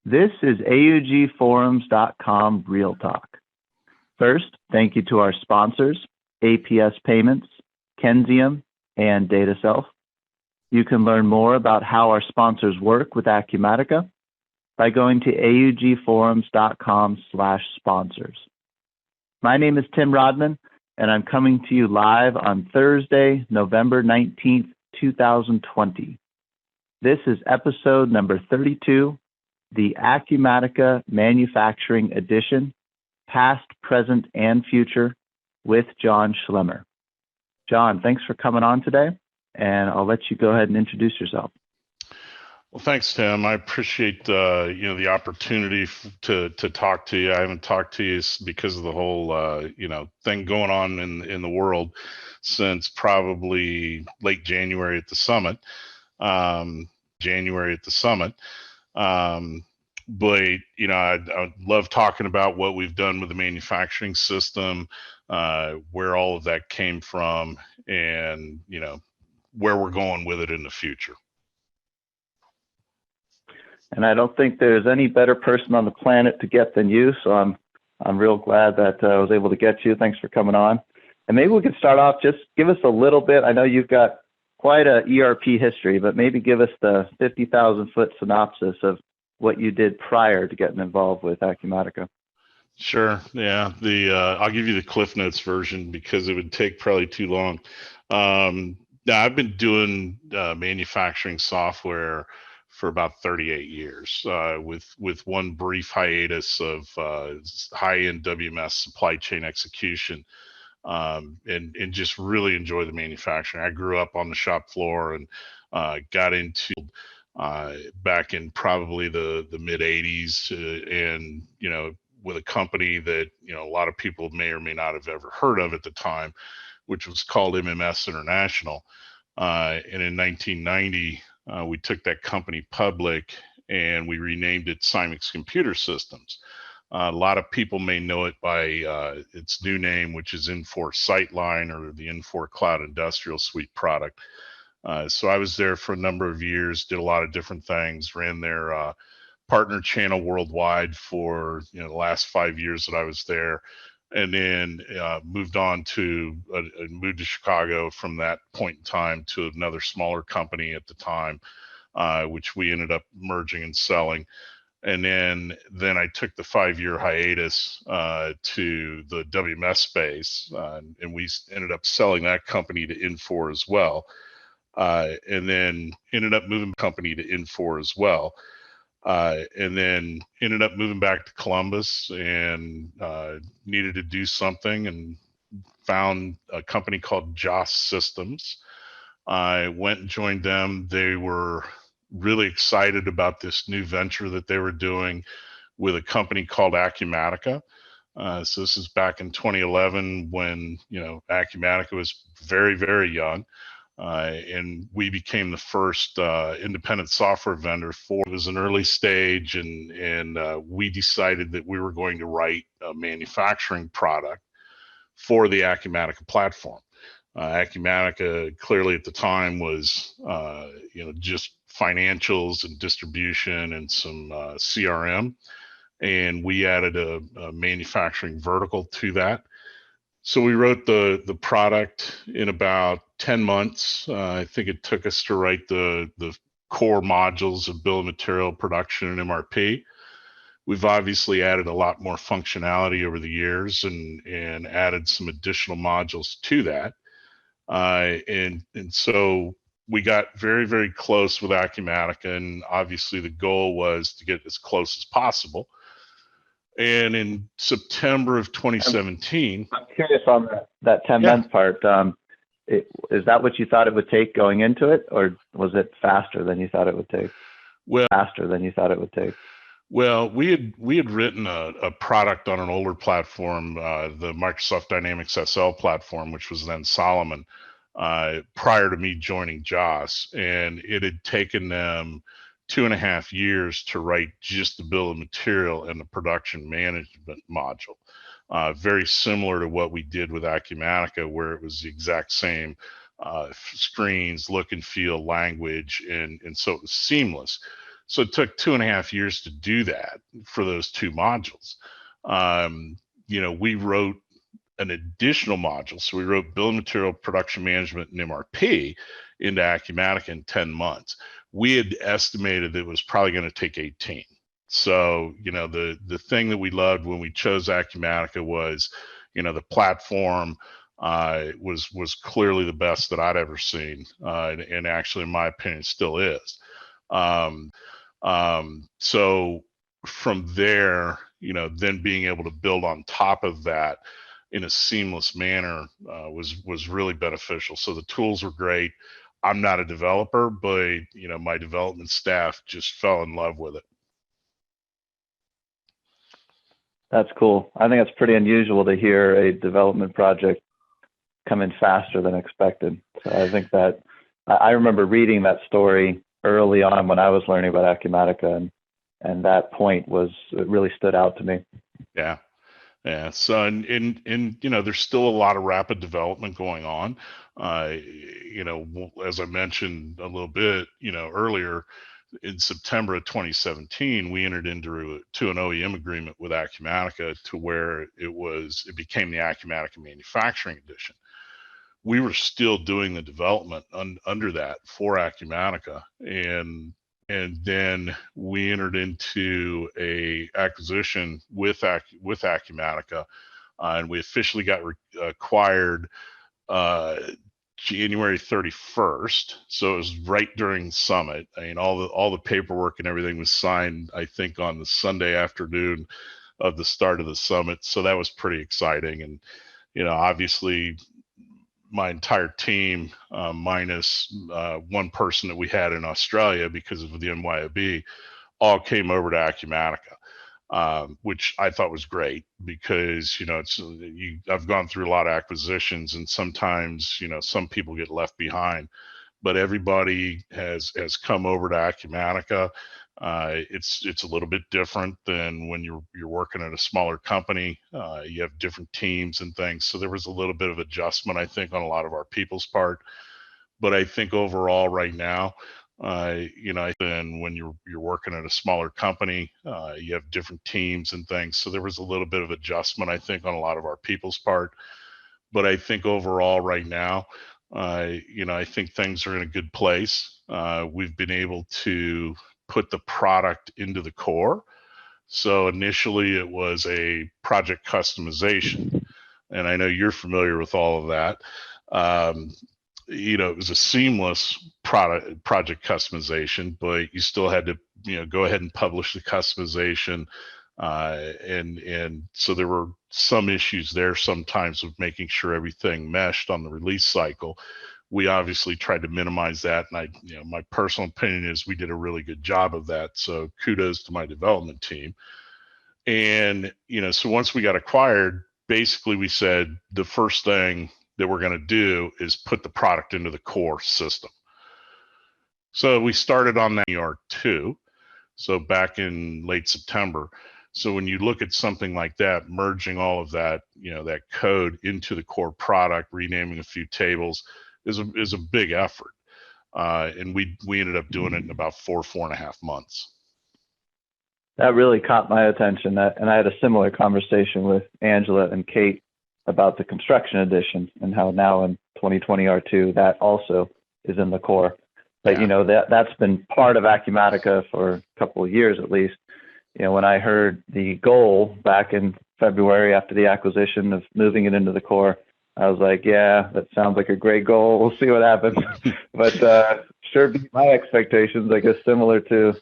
This is AUGforums.com Real Talk. First, thank you to our sponsors, APS Payments, Kenzium, and DataSelf. You can learn more about how our sponsors work with Acumatica by going to augforums.com/sponsors. My name is Tim Rodman, and I'm coming to you live on Thursday, November 19th, 2020. This is episode number 32, the Acumatica Manufacturing Edition, Past, Present, and Future, with John Schlemmer. John, thanks for coming on today, and I'll let you go ahead and introduce yourself. Well, thanks, Tim. I appreciate the opportunity to talk to you. I haven't talked to you because of the whole thing going on in the world since probably late January at the summit. But I love talking about what we've done with the manufacturing system, where all of that came from, and where we're going with it in the future. And I don't think there's any better person on the planet to get than you, so I'm real glad that I was able to get you. Thanks for coming on. And maybe we could start off, just give us a little bit. I know you've got quite a ERP history, but maybe give us the 50,000-foot synopsis of what you did prior to getting involved with Acumatica. Sure. Yeah. I'll give you the Cliff Notes version because it would take probably too long. Now I've been doing manufacturing software for about 38 years, with one brief hiatus of high-end WMS supply chain execution, and just really enjoy the manufacturing. I grew up on the shop floor and got into back in probably the mid 80s, and with a company that a lot of people may or may not have ever heard of at the time, which was called MMS International. And in 1990, we took that company public and we renamed it Cymix Computer Systems. A lot of people may know it by its new name, which is Infor Sightline, or the Infor Cloud Industrial Suite product. So I was there for a number of years, did a lot of different things, ran their partner channel worldwide for the last 5 years that I was there, and then moved to Chicago from that point in time to another smaller company at the time, which we ended up merging and selling. And then I took the 5-year hiatus to the WMS space, and we ended up selling that company to Infor as well. And then ended up moving company to Infor as well. And then ended up moving back to Columbus and needed to do something, and found a company called Joss Systems. I went and joined them. They were really excited about this new venture that they were doing with a company called Acumatica. So this is back in 2011 when Acumatica was very, very young. And we became the first independent software vendor for it. Was an early stage, and we decided that we were going to write a manufacturing product for the Acumatica platform. Acumatica clearly at the time was just financials and distribution and some CRM, and we added a manufacturing vertical to that. So we wrote the product in about 10 months. I think it took us to write the core modules of bill of material, production, and MRP. We've obviously added a lot more functionality over the years and added some additional modules to that. And so we got very, very close with Acumatica, and obviously the goal was to get as close as possible. And in September of 2017, I'm curious on that 10-month part. Is that what you thought it would take going into it, or was it faster than you thought it would take? Well, we had written a product on an older platform, the Microsoft Dynamics SL platform, which was then Solomon, prior to me joining Joss, and it had taken them 2.5 years to write just the bill of material and the production management module. Very similar to what we did with Acumatica, where it was the exact same screens, look and feel, language, and so it was seamless. So it took 2.5 years to do that for those 2 modules. We wrote an additional module. So we wrote bill of material, production management, and MRP into Acumatica in 10 months. We had estimated that it was probably going to take 18. So, the thing that we loved when we chose Acumatica was, the platform was clearly the best that I'd ever seen. And actually, in my opinion, still is. So from there, then being able to build on top of that in a seamless manner was really beneficial. So the tools were great. I'm not a developer, but my development staff just fell in love with it. That's cool. I think it's pretty unusual to hear a development project come in faster than expected. So I think that I remember reading that story early on when I was learning about Acumatica, and that point it really stood out to me. Yeah. Yeah. So, and there's still a lot of rapid development going on. As I mentioned a little bit, earlier, in September of 2017, we entered into an OEM agreement with Acumatica to where it became the Acumatica Manufacturing Edition. We were still doing the development under that for Acumatica, and then we entered into a acquisition with Acumatica, and we officially got acquired January 31st. So it was right during Summit. I mean, all the paperwork and everything was signed, I think, on the Sunday afternoon of the start of the Summit. So that was pretty exciting. And, obviously my entire team, minus one person that we had in Australia because of the NYOB, all came over to Acumatica. Which I thought was great because, I've gone through a lot of acquisitions, and sometimes, some people get left behind, but everybody has come over to Acumatica. It's a little bit different than when you're working at a smaller company. You have different teams and things. So there was a little bit of adjustment, I think, on a lot of our people's part. But I think overall right now, and when you're working at a smaller company, you have different teams and things. So there was a little bit of adjustment, I think, on a lot of our people's part. But I think overall right now, I think things are in a good place. We've been able to put the product into the core. So initially it was a project customization, and I know you're familiar with all of that. It was a seamless project customization, but you still had to, go ahead and publish the customization. And so there were some issues there sometimes with making sure everything meshed on the release cycle. We obviously tried to minimize that. And my personal opinion is we did a really good job of that. So kudos to my development team. And, so once we got acquired, basically we said the first thing that we're going to do is put the product into the core system. So we started on that ER2. So back in late September. So when you look at something like that, merging all of that, that code into the core product, renaming a few tables is a big effort. And we ended up doing it in about 4.5 months. That really caught my attention. And I had a similar conversation with Angela and Kate about the construction edition and how now in 2020 R2, that also is in the core. But, that's been part of Acumatica for a couple of years at least. When I heard the goal back in February after the acquisition of moving it into the core, I was like, yeah, that sounds like a great goal. We'll see what happens. But sure beat my expectations, I guess, similar to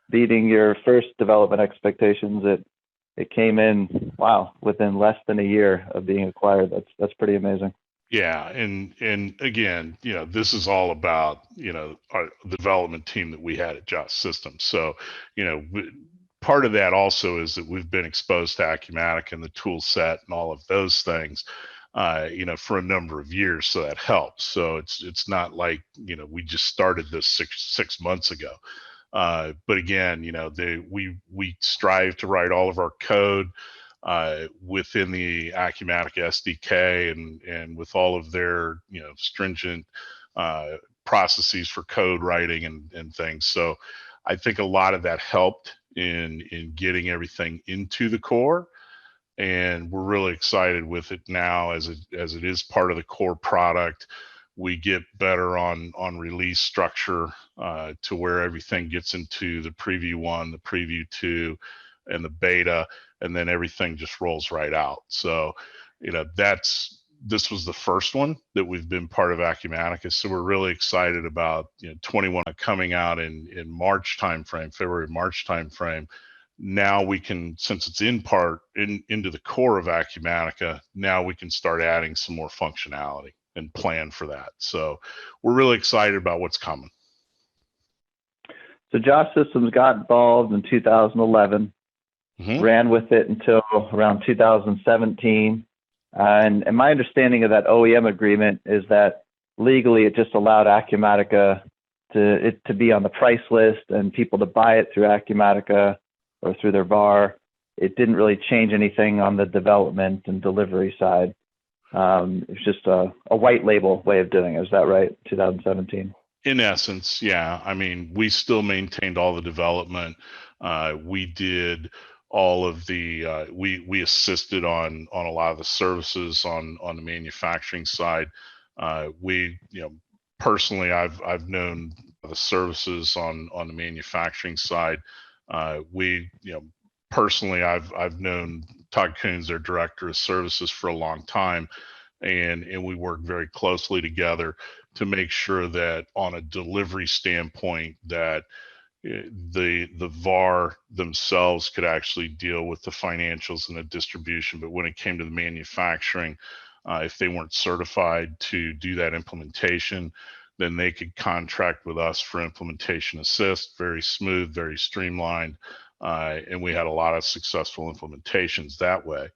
beating your first development expectations. It came in, within less than a year of being acquired. That's pretty amazing. Yeah, and again, this is all about the development team that we had at Just Systems. So, part of that also is that we've been exposed to Acumatica and the tool set and all of those things, for a number of years. So that helps. So it's not like we just started this six months ago. But again, we strive to write all of our code within the Acumatica SDK and with all of their stringent processes for code writing and things. So I think a lot of that helped in getting everything into the core, and we're really excited with it now as it is part of the core product. We get better on release structure to where everything gets into the preview 1, the preview 2, and the beta, and then everything just rolls right out. So, this was the first one that we've been part of Acumatica. So we're really excited about 21 coming out in March timeframe, February, March timeframe. Now we can, since it's into the core of Acumatica, now we can start adding some more functionality and plan for that. So we're really excited about what's coming. So Joss Systems got involved in 2011, ran with it until around 2017. And my understanding of that OEM agreement is that legally it just allowed Acumatica to be on the price list and people to buy it through Acumatica or through their VAR. It didn't really change anything on the development and delivery side. It's just a white label way of doing it. Is that right? 2017. In essence, yeah. I mean, we still maintained all the development. We did all of the we assisted on a lot of the services on the manufacturing side. Personally, I've known the services on the manufacturing side. Personally, I've known Todd Coons, their director of services, for a long time, and we work very closely together to make sure that on a delivery standpoint that the VAR themselves could actually deal with the financials and the distribution. But when it came to the manufacturing, if they weren't certified to do that implementation, then they could contract with us for implementation assist. Very smooth, very streamlined. And we had a lot of successful implementations that way.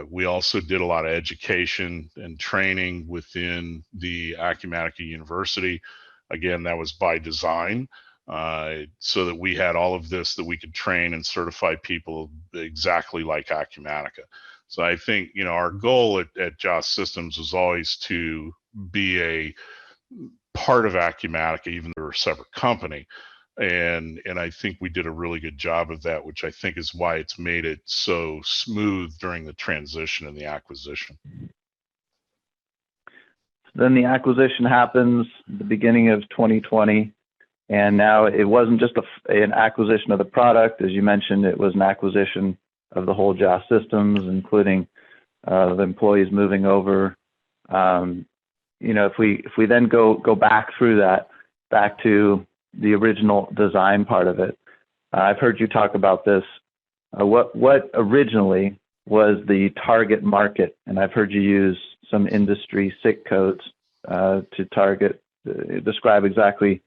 We also did a lot of education and training within the Acumatica University. Again, that was by design, so that we had all of this that we could train and certify people exactly like Acumatica. So I think, our goal at Joss Systems was always to be a part of Acumatica, even though we're a separate company. And I think we did a really good job of that, which I think is why it's made it so smooth during the transition and the acquisition. Then the acquisition happens at the beginning of 2020. And now it wasn't just an acquisition of the product. As you mentioned, it was an acquisition of the whole Joss Systems, including the employees moving over. If we then go back through that, back to the original design part of it, I've heard you talk about this. What originally was the target market? And I've heard you use some industry SIC codes to describe exactly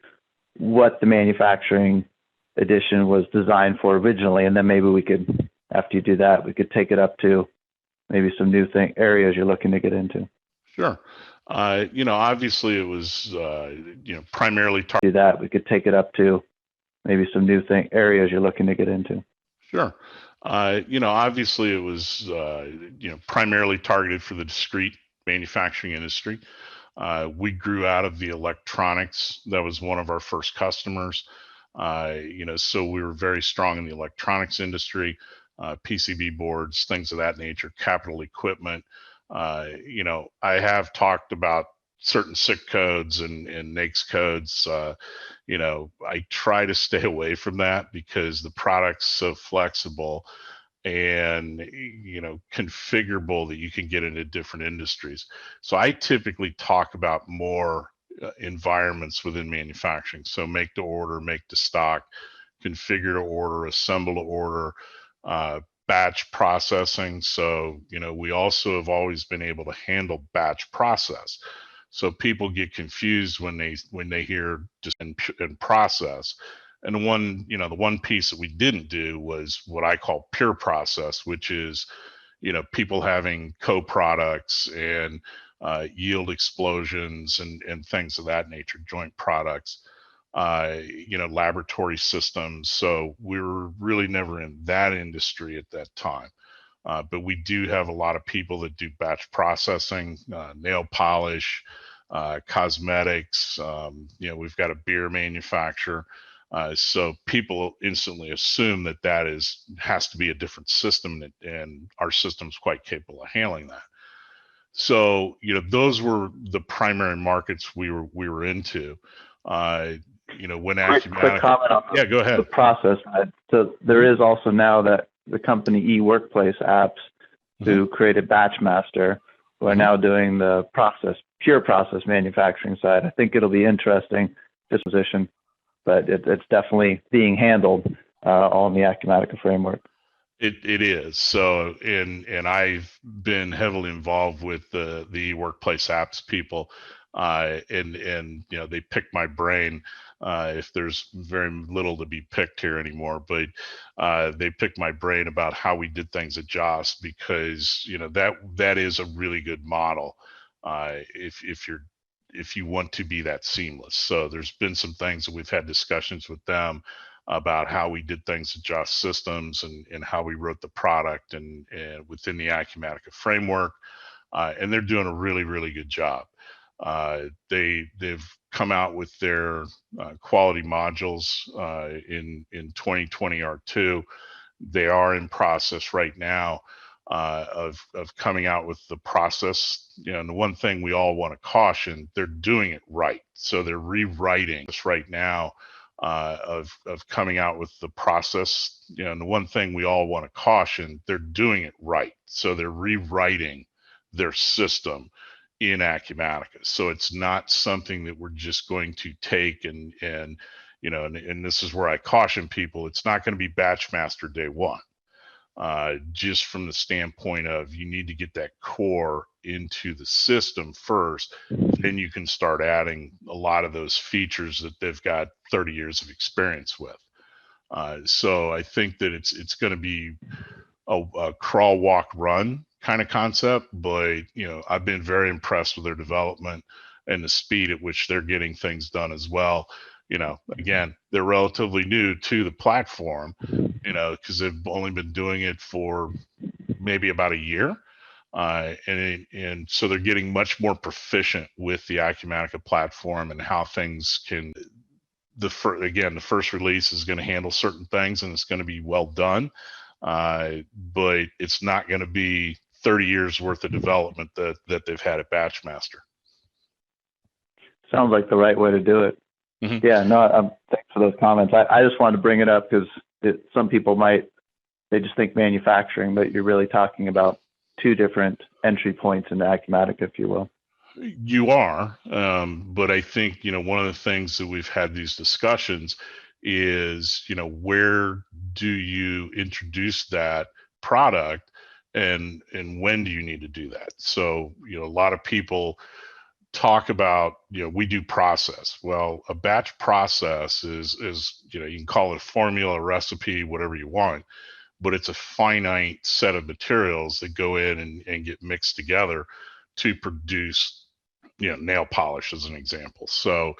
what the manufacturing edition was designed for originally. And then maybe we could, after you do that, we could take it up to maybe some new areas you're looking to get into. Sure. Obviously it was, primarily do that. We could take it up to maybe some new areas you're looking to get into. Sure. Obviously it was, primarily targeted for the discrete manufacturing industry. We grew out of the electronics. That was one of our first customers. So we were very strong in the electronics industry, PCB boards, things of that nature, capital equipment. I have talked about certain SIC codes and NAICS codes. I try to stay away from that because the product's so flexible and configurable that you can get into different industries. So I typically talk about more environments within manufacturing. So make to order, make to stock, configure to order, assemble to order, batch processing. So we also have always been able to handle batch process. So people get confused when they hear just and process. And the one piece that we didn't do was what I call pure process, which is, people having co-products and yield explosions and things of that nature, joint products, laboratory systems. So we were really never in that industry at that time. But we do have a lot of people that do batch processing, nail polish, cosmetics. We've got a beer manufacturer. So people instantly assume that has to be a different system, and our system's quite capable of handling that. So those were the primary markets we were into. When quick comment on go ahead. The process. So there is also now that the company eWorkplace apps who created Batchmaster, who are now doing the pure process manufacturing side. I think it'll be interesting, this position, but it's definitely being handled all in the Acumatica framework. It is. So, and I've been heavily involved with the workplace apps people, and they pick my brain. If there's very little to be picked here anymore, but they pick my brain about how we did things at Joss, because that is a really good model. If you want to be that seamless. So there's been some things that we've had discussions with them about how we did things at Joss Systems, and how we wrote the product and within the Acumatica framework. And they're doing a really, really good job. They've come out with their quality modules in 2020 R2. They are in process right now of coming out with the process. And the one thing we all want to caution, they're doing it right. So they're rewriting this right now of coming out with the process. And the one thing we all want to caution, they're doing it right. So they're rewriting their system in Acumatica. So it's not something that we're just going to take and this is where I caution people, it's not going to be Batchmaster day one. Just from the standpoint of, you need to get that core into the system first, then you can start adding a lot of those features that they've got 30 years of experience with. So I think that it's going to be a crawl, walk, run kind of concept, but I've been very impressed with their development and the speed at which they're getting things done as well. Again, they're relatively new to the platform, because they've only been doing it for maybe about a year. And so they're getting much more proficient with the Acumatica platform and how things can, the first release is going to handle certain things, and it's going to be well done. But it's not going to be 30 years worth of development that they've had at Batchmaster. Sounds like the right way to do it. Mm-hmm. Yeah, no, thanks for those comments. I just wanted to bring it up because some people they just think manufacturing, but you're really talking about two different entry points into Acumatica, if you will. You are, but I think, one of the things that we've had these discussions is, where do you introduce that product, and when do you need to do that? So, a lot of people talk about, we do process. Well, a batch process is you can call it a formula, recipe, whatever you want, but it's a finite set of materials that go in and get mixed together to produce, nail polish as an example. So,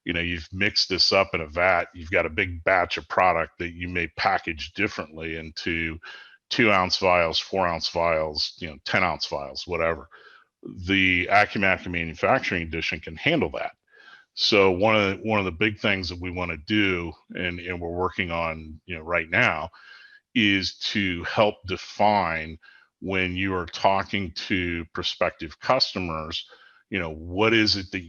you've mixed this up in a vat, you've got a big batch of product that you may package differently into 2-ounce vials, 4-ounce vials, 10-ounce vials, whatever. The Acumatica Manufacturing Edition can handle that. So one of the big things that we want to do, and we're working on, right now, is to help define, when you are talking to prospective customers, what is it that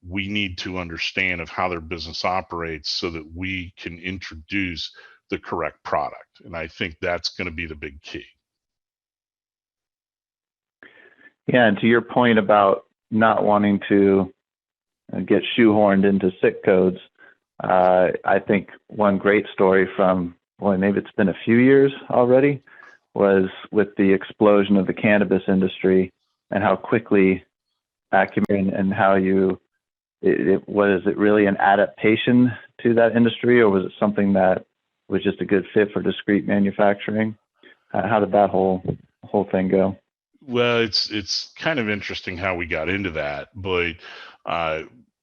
we need to understand of how their business operates, so that we can introduce the correct product. And I think that's going to be the big key. Yeah, and to your point about not wanting to get shoehorned into SIC codes, I think one great story from, maybe it's been a few years already, was with the explosion of the cannabis industry and how quickly Acumen and how was it really an adaptation to that industry, or was it something that was just a good fit for discrete manufacturing? How did that whole thing go? Well, it's kind of interesting how we got into that, but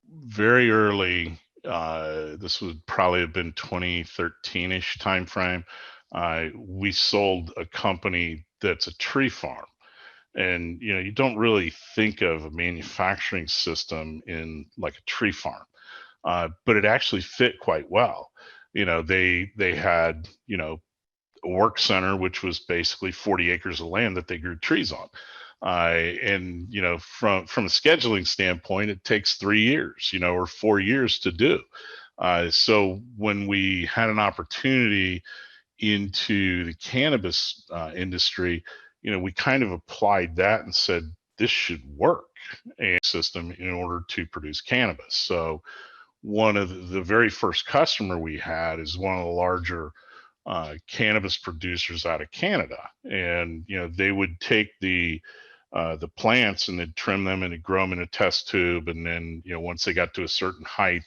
very early, this would probably have been 2013-ish timeframe, we sold a company that's a tree farm. And you don't really think of a manufacturing system in like a tree farm, but it actually fit quite well. They had a work center, which was basically 40 acres of land that they grew trees on. And from a scheduling standpoint, it takes 3 years, or 4 years to do. So when we had an opportunity into the cannabis industry, we kind of applied that and said this should work a system in order to produce cannabis. So one of the very first customer we had is one of the larger cannabis producers out of Canada, and they would take the plants and they'd trim them and they'd grow them in a test tube, and then once they got to a certain height,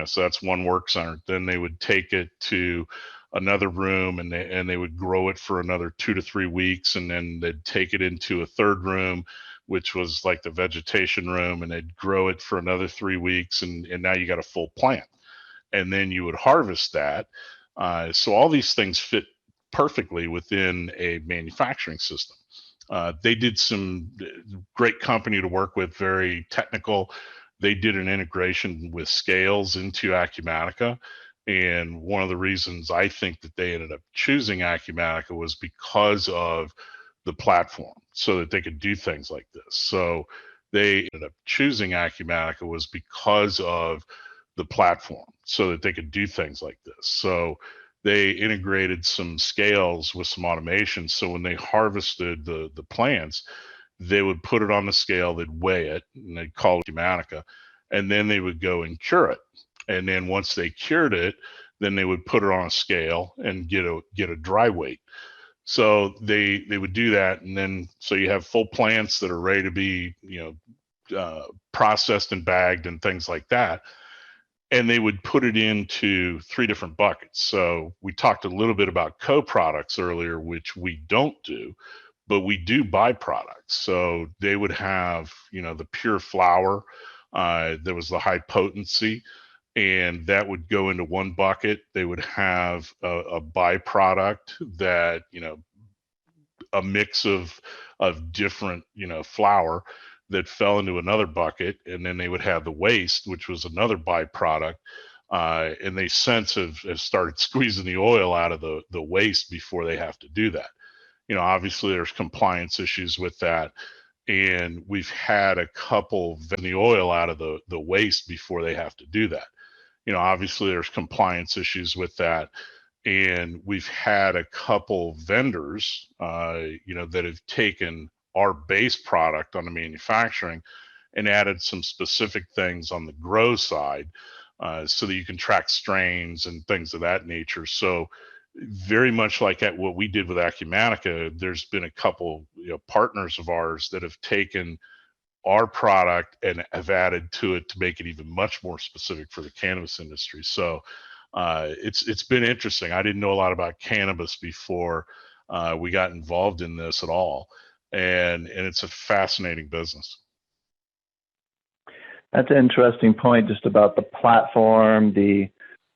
so that's one work center. Then they would take it to another room and they would grow it for another 2 to 3 weeks, and then they'd take it into a third room, which was like the vegetation room, and they'd grow it for another 3 weeks, and now you got a full plant, and then you would harvest that. So all these things fit perfectly within a manufacturing system. They did some great company to work with, very technical. They did an integration with scales into Acumatica. And one of the reasons I think that they ended up choosing Acumatica was because of the platform, so that they could do things like this. So they ended up choosing Acumatica was because of the platform, so that they could do things like this. So they integrated some scales with some automation. So when they harvested the plants, they would put it on the scale, they'd weigh it, and they'd call it Acumatica, and then they would go and cure it. And then once they cured it, then they would put it on a scale and get a dry weight. So they would do that, and then so you have full plants that are ready to be processed and bagged and things like that. And they would put it into 3 different buckets. So we talked a little bit about co-products earlier, which we don't do, but we do byproducts. So they would have, the pure flower, there was the high potency, and that would go into one bucket. They would have a byproduct that, a mix of different, flower that fell into another bucket, and then they would have the waste, which was another byproduct. And they since have started squeezing the oil out of the waste before they have to do that. Obviously there's compliance issues with that, and we've had a couple the oil out of the waste before they have to do that. Obviously there's compliance issues with that, and we've had a couple vendors, that have taken our base product on the manufacturing and added some specific things on the grow side, so that you can track strains and things of that nature. So very much like at what we did with Acumatica, there's been a couple partners of ours that have taken our product and have added to it to make it even much more specific for the cannabis industry. So it's been interesting. I didn't know a lot about cannabis before we got involved in this at all, and it's a fascinating business. That's an interesting point, just about the platform, the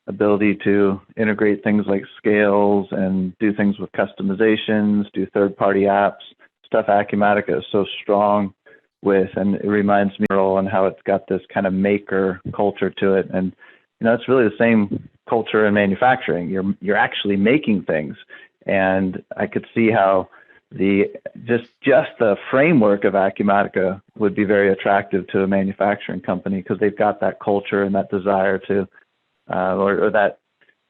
ability to integrate things like scales and do things with customizations, do third-party apps, stuff Acumatica is so strong with, and it reminds me and how it's got this kind of maker culture to it. And it's really the same culture in manufacturing. You're actually making things, and I could see how just the framework of Acumatica would be very attractive to a manufacturing company, because they've got that culture and that desire to, or that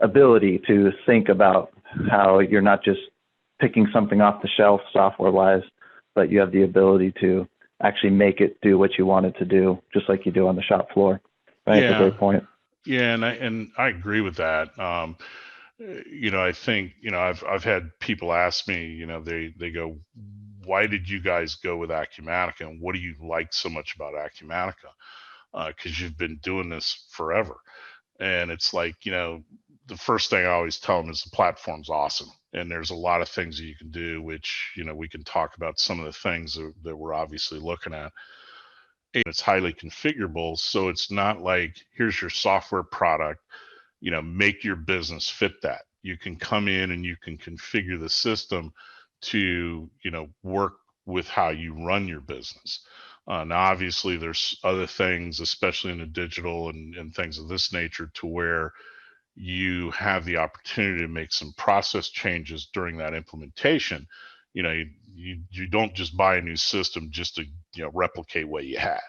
ability to think about how you're not just picking something off the shelf software-wise, but you have the ability to actually make it do what you want it to do, just like you do on the shop floor. Right? Yeah. That's a great point. Yeah, and I agree with that. I think I've had people ask me, they go, why did you guys go with Acumatica, and what do you like so much about Acumatica? Because you've been doing this forever. And it's like, the first thing I always tell them is the platform's awesome, and there's a lot of things that you can do, which we can talk about some of the things that we're obviously looking at. And it's highly configurable, so it's not like, here's your software product, make your business fit that. You can come in and you can configure the system to work with how you run your business. Now, obviously, there's other things, especially in the digital and things of this nature, to where you have the opportunity to make some process changes during that implementation. You don't just buy a new system just to replicate what you had.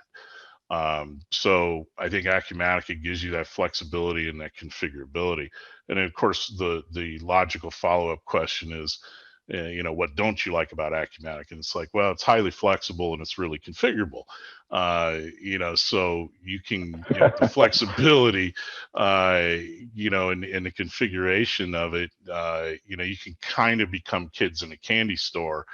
So I think Acumatica gives you that flexibility and that configurability. And then, of course, the logical follow-up question is, what don't you like about Acumatica? And it's like, well, it's highly flexible and it's really configurable. So you can, the flexibility, and the configuration of it, you can kind of become kids in a candy store,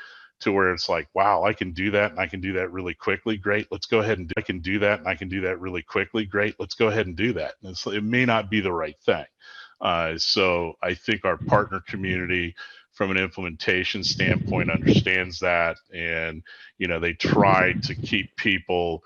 to where it's like, wow, I can do that and I can do that really quickly. Great, let's go ahead and I can do that and I can do that really quickly. Great, let's go ahead and do that. And it may not be the right thing. So I think our partner community, from an implementation standpoint, understands that, and they try to keep people,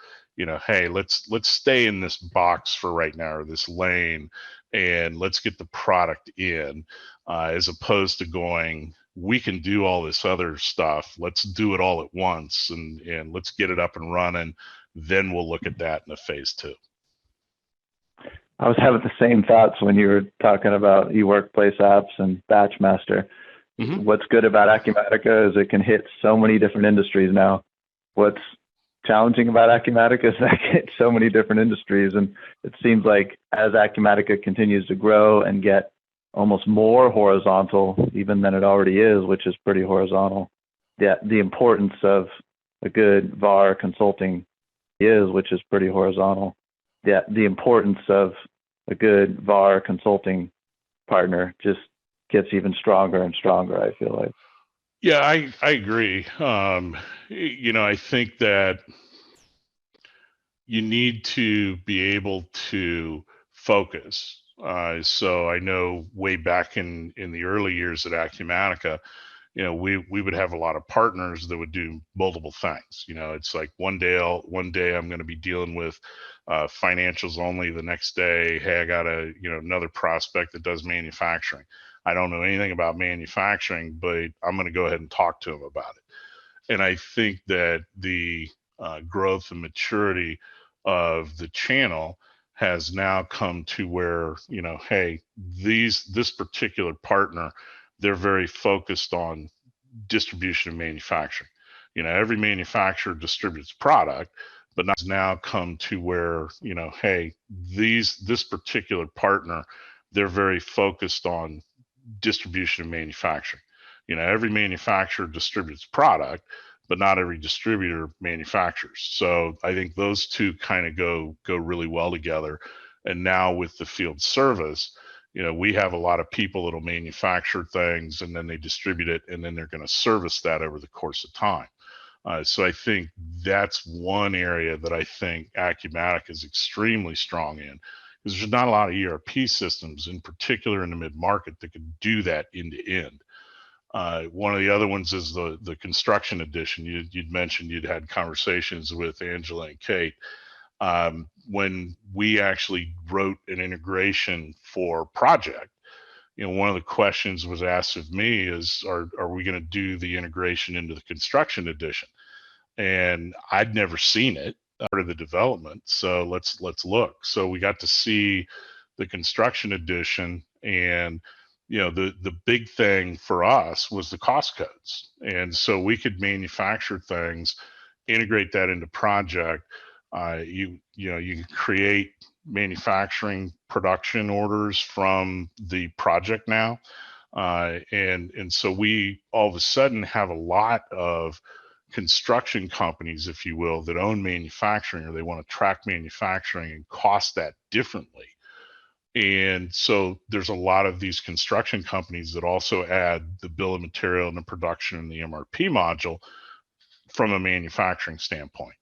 hey, let's stay in this box for right now, or this lane, and let's get the product in, as opposed to going, we can do all this other stuff. Let's do it all at once, and let's get it up and running. Then we'll look at that in a phase 2. I was having the same thoughts when you were talking about e-workplace apps and Batchmaster. Mm-hmm. What's good about Acumatica is it can hit so many different industries now. What's challenging about Acumatica is that it hits so many different industries. And it seems like as Acumatica continues to grow and get almost more horizontal even than it already is, which is pretty horizontal, the importance of a good VAR consulting which is pretty horizontal. The importance of a good VAR consulting partner just gets even stronger and stronger, I feel like. Yeah, I agree. I think that you need to be able to focus. So I know way back in the early years at Acumatica, we would have a lot of partners that would do multiple things. It's like one day I'm going to be dealing with financials only. The next day, hey, I got another prospect that does manufacturing. I don't know anything about manufacturing, but I'm going to go ahead and talk to him about it. And I think that the growth and maturity of the channel has now come to where, hey, this particular partner, they're very focused on distribution and manufacturing. Every manufacturer distributes product, but now come to where, hey, this particular partner, they're very focused on distribution and manufacturing. Every manufacturer distributes product, but not every distributor manufactures. So I think those two kind of go really well together. And now with the field service, we have a lot of people that'll manufacture things and then they distribute it, and then they're going to service that over the course of time. So I think that's one area that I think Acumatica is extremely strong in, because there's not a lot of ERP systems, in particular in the mid-market, that could do that end to end. One of the other ones is the construction edition. You'd mentioned you'd had conversations with Angela and Kate. When we actually wrote an integration for project, one of the questions was asked of me is, are we going to do the integration into the construction edition? And I'd never seen it, part of the development. So let's look. So we got to see the construction edition, and the big thing for us was the cost codes. And so we could manufacture things, integrate that into project. You can create manufacturing production orders from the project now. And so we all of a sudden have a lot of construction companies, if you will, that own manufacturing, or they want to track manufacturing and cost that differently. And so there's a lot of these construction companies that also add the bill of material and the production and the MRP module from a manufacturing standpoint.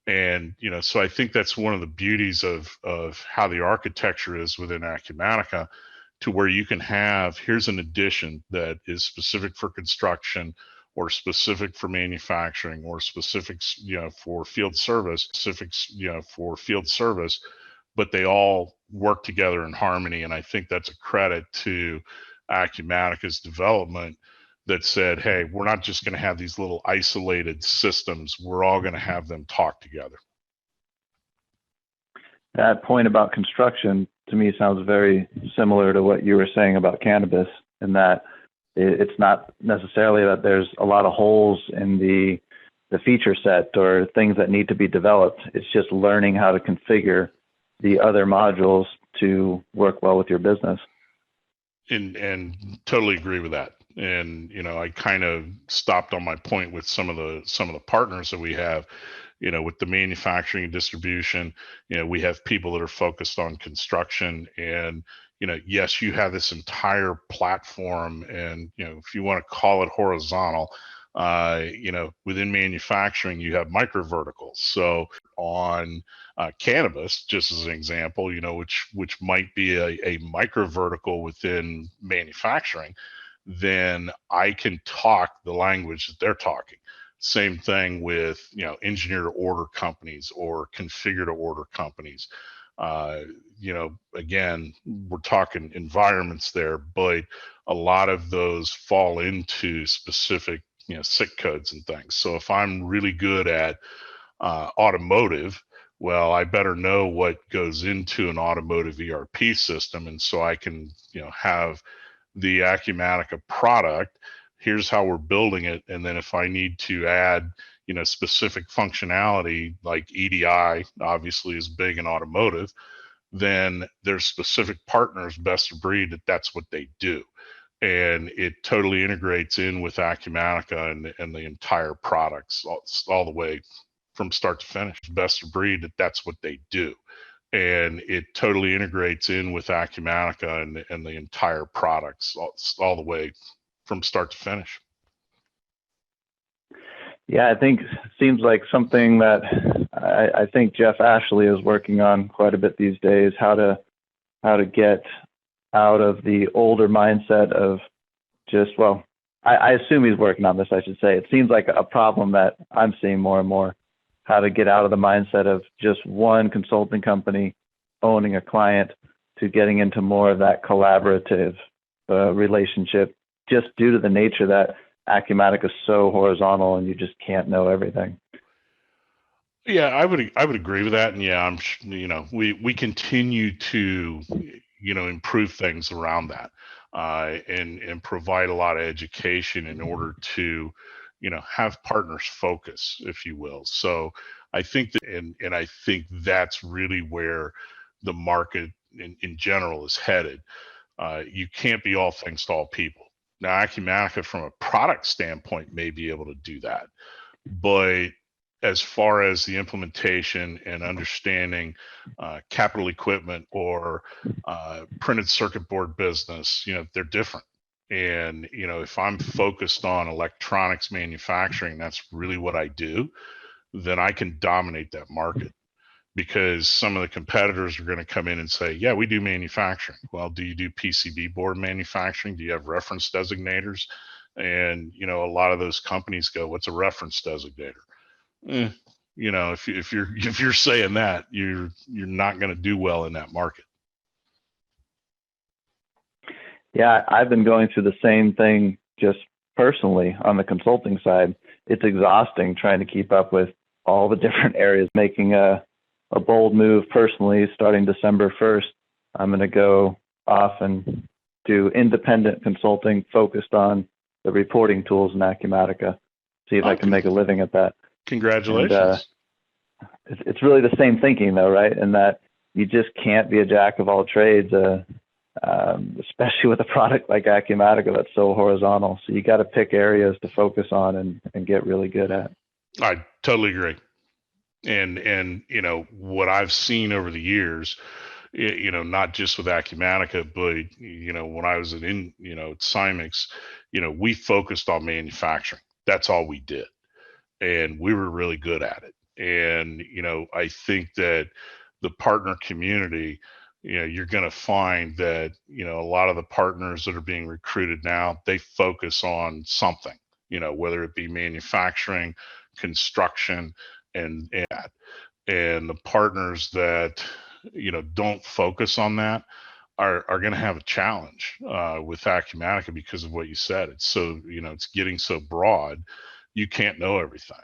And, so I think that's one of the beauties of how the architecture is within Acumatica, to where you can have, here's an addition that is specific for construction, or specific for manufacturing, or specific, for field service, but they all work together in harmony. And I think that's a credit to Acumatica's development, that said, hey, we're not just going to have these little isolated systems. We're all going to have them talk together. That point about construction to me sounds very similar to what you were saying about cannabis, in that it's not necessarily that there's a lot of holes in the feature set or things that need to be developed. It's just learning how to configure the other modules to work well with your business. And totally agree with that. And I kind of stopped on my point with some of the partners that we have. With the manufacturing and distribution, we have people that are focused on construction, and yes, you have this entire platform, and if you want to call it horizontal, within manufacturing, you have micro verticals. So on cannabis, just as an example, which might be a micro vertical within manufacturing, then I can talk the language that they're talking. Same thing with engineer to order companies or configure to order companies. Again, we're talking environments there, but a lot of those fall into specific SIC codes and things. So if I'm really good at automotive, well, I better know what goes into an automotive ERP system, and so I can have the Acumatica product. Here's how we're building it, and then if I need to add specific functionality like EDI, obviously is big in automotive, then there's specific partners, best of breed, that's what they do. And it totally integrates in with Acumatica and the entire products all the way from start to finish. Best of breed, that's what they do. And it totally integrates in with Acumatica and the entire products all the way from start to finish. Yeah, I think it seems like something that I think Jeff Ashley is working on quite a bit these days, how to get out of the older mindset of just, well, I assume he's working on this, I should say. It seems like a problem that I'm seeing more and more, how to get out of the mindset of just one consulting company owning a client to getting into more of that collaborative relationship, just due to the nature that Acumatica is so horizontal and you just can't know everything. Yeah, I would agree with that. And yeah, we continue to improve things around that, and provide a lot of education in order to have partners focus, if you will. So I think that, and I think that's really where the market in general is headed. You can't be all things to all people. Now, Acumatica, from a product standpoint, may be able to do that, but as far as the implementation and understanding capital equipment or printed circuit board business, they're different. And if I'm focused on electronics manufacturing, that's really what I do, then I can dominate that market. Because some of the competitors are going to come in and say, yeah, we do manufacturing. Well, do you do PCB board manufacturing? Do you have reference designators? And a lot of those companies go, what's a reference designator? If you're saying that, you're not going to do well in that market. Yeah, I've been going through the same thing just personally on the consulting side. It's exhausting trying to keep up with all the different areas. Making a bold move personally, starting December 1st, I'm going to go off and do independent consulting focused on the reporting tools in Acumatica. See if I can make a living at that. Congratulations. And, it's really the same thinking though, right? In that you just can't be a jack of all trades, especially with a product like Acumatica that's so horizontal. So you got to pick areas to focus on and get really good at. I totally agree. And what I've seen over the years, not just with Acumatica, but when I was at Cymix, we focused on manufacturing. That's all we did, and we were really good at it. And I think that the partner community, you're going to find that a lot of the partners that are being recruited now, they focus on something, whether it be manufacturing, construction, and the partners that don't focus on that, are going to have a challenge with Acumatica because of what you said. It's so, it's getting so broad, you can't know everything.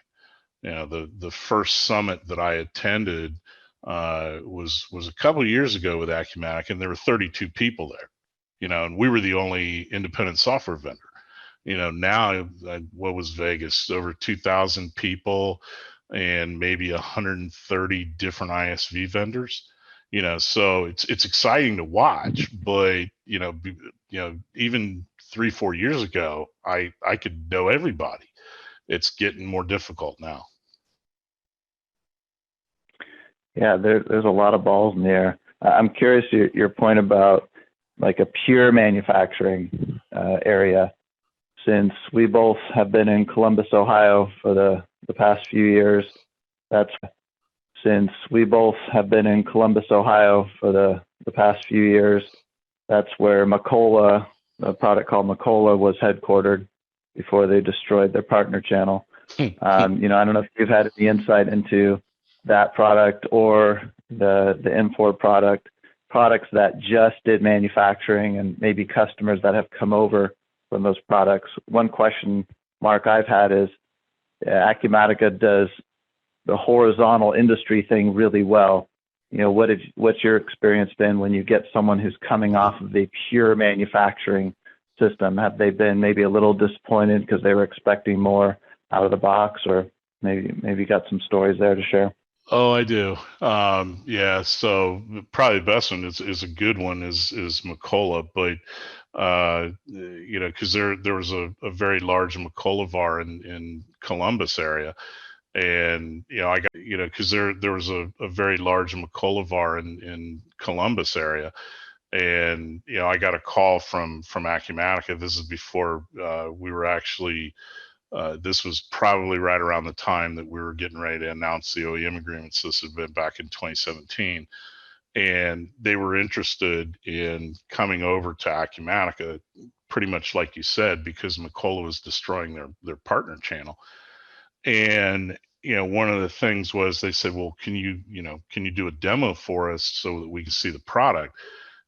The first summit that I attended was a couple of years ago with Acumatica, and there were 32 people there. And we were the only independent software vendor. Now, what was Vegas? Over 2,000 people and maybe 130 different ISV vendors. So it's exciting to watch, but even 3-4 years ago, I could know everybody. It's getting more difficult now. Yeah, there's a lot of balls in the air. I'm curious your point about like a pure manufacturing area. Since we both have been in Columbus, Ohio for the past few years, that's since we both have been in Columbus, Ohio for the past few years, that's where Macola, a product called Macola, was headquartered before they destroyed their partner channel. I don't know if you've had any insight into that product or the import products that just did manufacturing, and maybe customers that have come over from those products. One question mark I've had is Acumatica does the horizontal industry thing really well. What's your experience been when you get someone who's coming off of a pure manufacturing system? Have they been maybe a little disappointed because they were expecting more out of the box, or maybe got some stories there to share? Oh, I do. Yeah. So probably the best one is a good one is Macola, but because there was a very large Macola VAR in Columbus area, and I got because there was a very large Macola VAR in Columbus area, and I got a call from Acumatica. This is before we were actually. This was probably right around the time that we were getting ready to announce the OEM agreement. So this had been back in 2017. And they were interested in coming over to Acumatica, pretty much like you said, because Macola was destroying their partner channel. And one of the things was they said, well, can you do a demo for us so that we can see the product?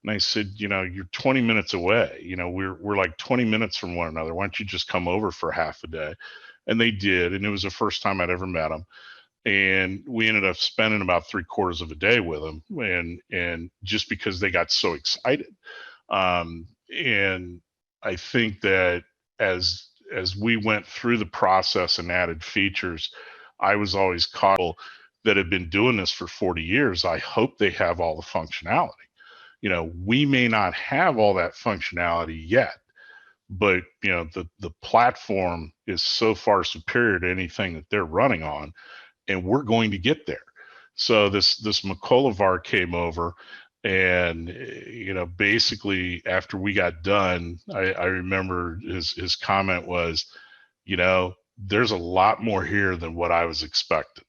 And I said, you're 20 minutes away. We're like 20 minutes from one another. Why don't you just come over for half a day? And they did. And it was the first time I'd ever met them. And we ended up spending about 3/4 of a day with them. And just because they got so excited. And I think that as we went through the process and added features, I was always caught that have been doing this for 40 years. I hope they have all the functionality. We may not have all that functionality yet, but the platform is so far superior to anything that they're running on, and we're going to get there. So this Macola VAR came over, and basically after we got done, I remember his comment was, there's a lot more here than what I was expecting.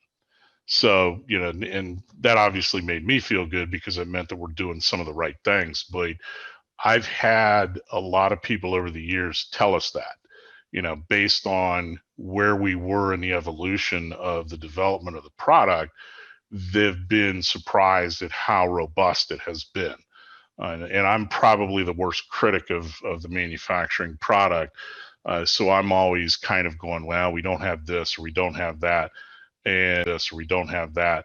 So, and that obviously made me feel good because it meant that we're doing some of the right things. But I've had a lot of people over the years tell us that, based on where we were in the evolution of the development of the product, they've been surprised at how robust it has been. And I'm probably the worst critic of the manufacturing product. So I'm always kind of going, well, we don't have this or we don't have that. And this or we don't have that.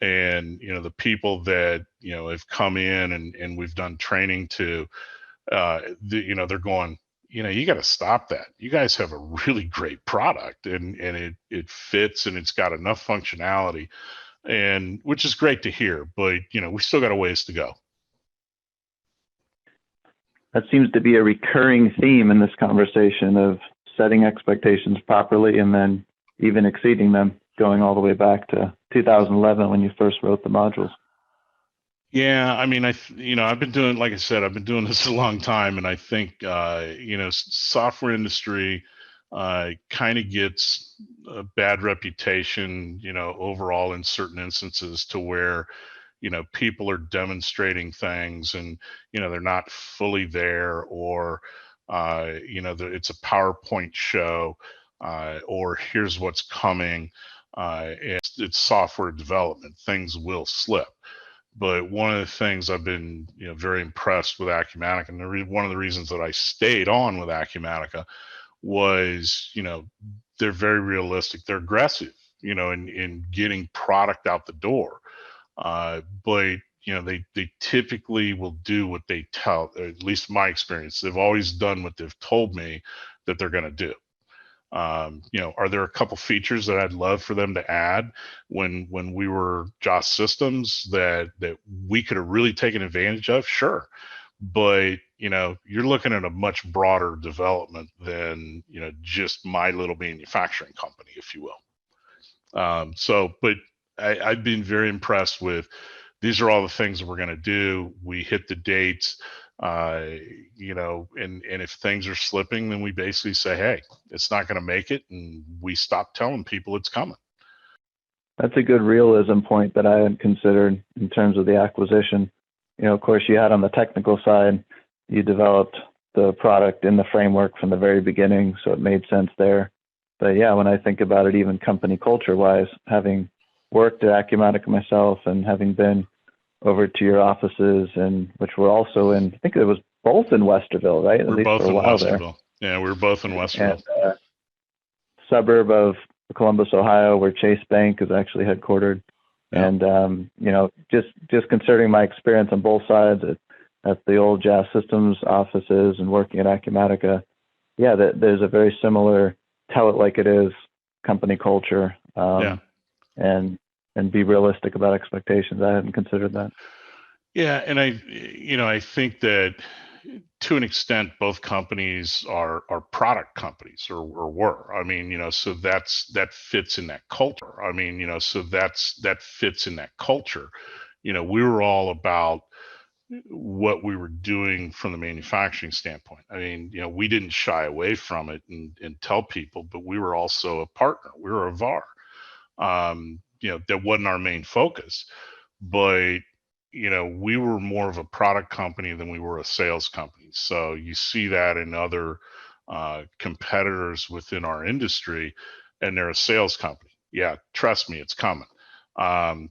And the people that have come in and we've done training to they're going, you got to stop that. You guys have a really great product, and it fits, and it's got enough functionality, and which is great to hear, but we still got a ways to go. That seems to be a recurring theme in this conversation of setting expectations properly and then even exceeding them, going all the way back to 2011 when you first wrote the modules. Yeah, I mean, I've been doing, like I said, I've been doing this a long time, and I think software industry kind of gets a bad reputation, overall in certain instances, to where people are demonstrating things and they're not fully there, or it's a PowerPoint show, or here's what's coming. It's software development. Things will slip. But one of the things I've been, very impressed with Acumatica, and one of the reasons that I stayed on with Acumatica was, they're very realistic. They're aggressive, in getting product out the door. But they typically will do what they tell, at least my experience. They've always done what they've told me that they're going to do. Are there a couple features that I'd love for them to add when we were Joss Systems that we could have really taken advantage of? Sure. But you're looking at a much broader development than just my little manufacturing company, if you will. But I've been very impressed with, these are all the things that we're going to do. We hit the dates, and if things are slipping, then we basically say, hey, it's not going to make it, and we stop telling people it's coming. That's a good realism point that I hadn't considered in terms of the acquisition. Of course, you had on the technical side, you developed the product in the framework from the very beginning, so it made sense there. But yeah, when I think about it, even company culture-wise, having worked at Acumatica myself and having been over to your offices, and which were also in, I think it was both in Westerville, right? We're both in Westerville. Yeah, we were both in Westerville. And, suburb of Columbus, Ohio, where Chase Bank is actually headquartered. Yeah. And, just considering my experience on both sides at the old Jazz Systems offices and working at Acumatica, yeah, there's a very similar tell it like it is company culture. And be realistic about expectations. I hadn't considered that. Yeah, and I think that to an extent, both companies are product companies or were. I mean, so that fits in that culture. I mean, so that fits in that culture. We were all about what we were doing from the manufacturing standpoint. I mean, we didn't shy away from it and tell people, but we were also a partner. We were a VAR. That wasn't our main focus, but we were more of a product company than we were a sales company. So you see that in other competitors within our industry, and they're a sales company. Yeah, trust me, it's coming. I've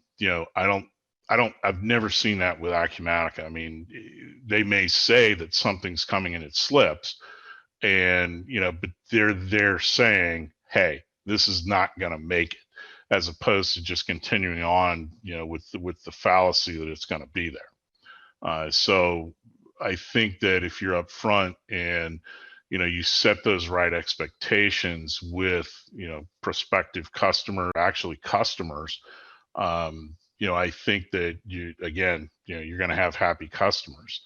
never seen that with Acumatica. I mean, they may say that something's coming and it slips, and but they're saying, hey, this is not going to make it, as opposed to just continuing on, with the fallacy that it's going to be there. So I think that if you're up front and, you set those right expectations with, prospective customers, I think that you're going to have happy customers.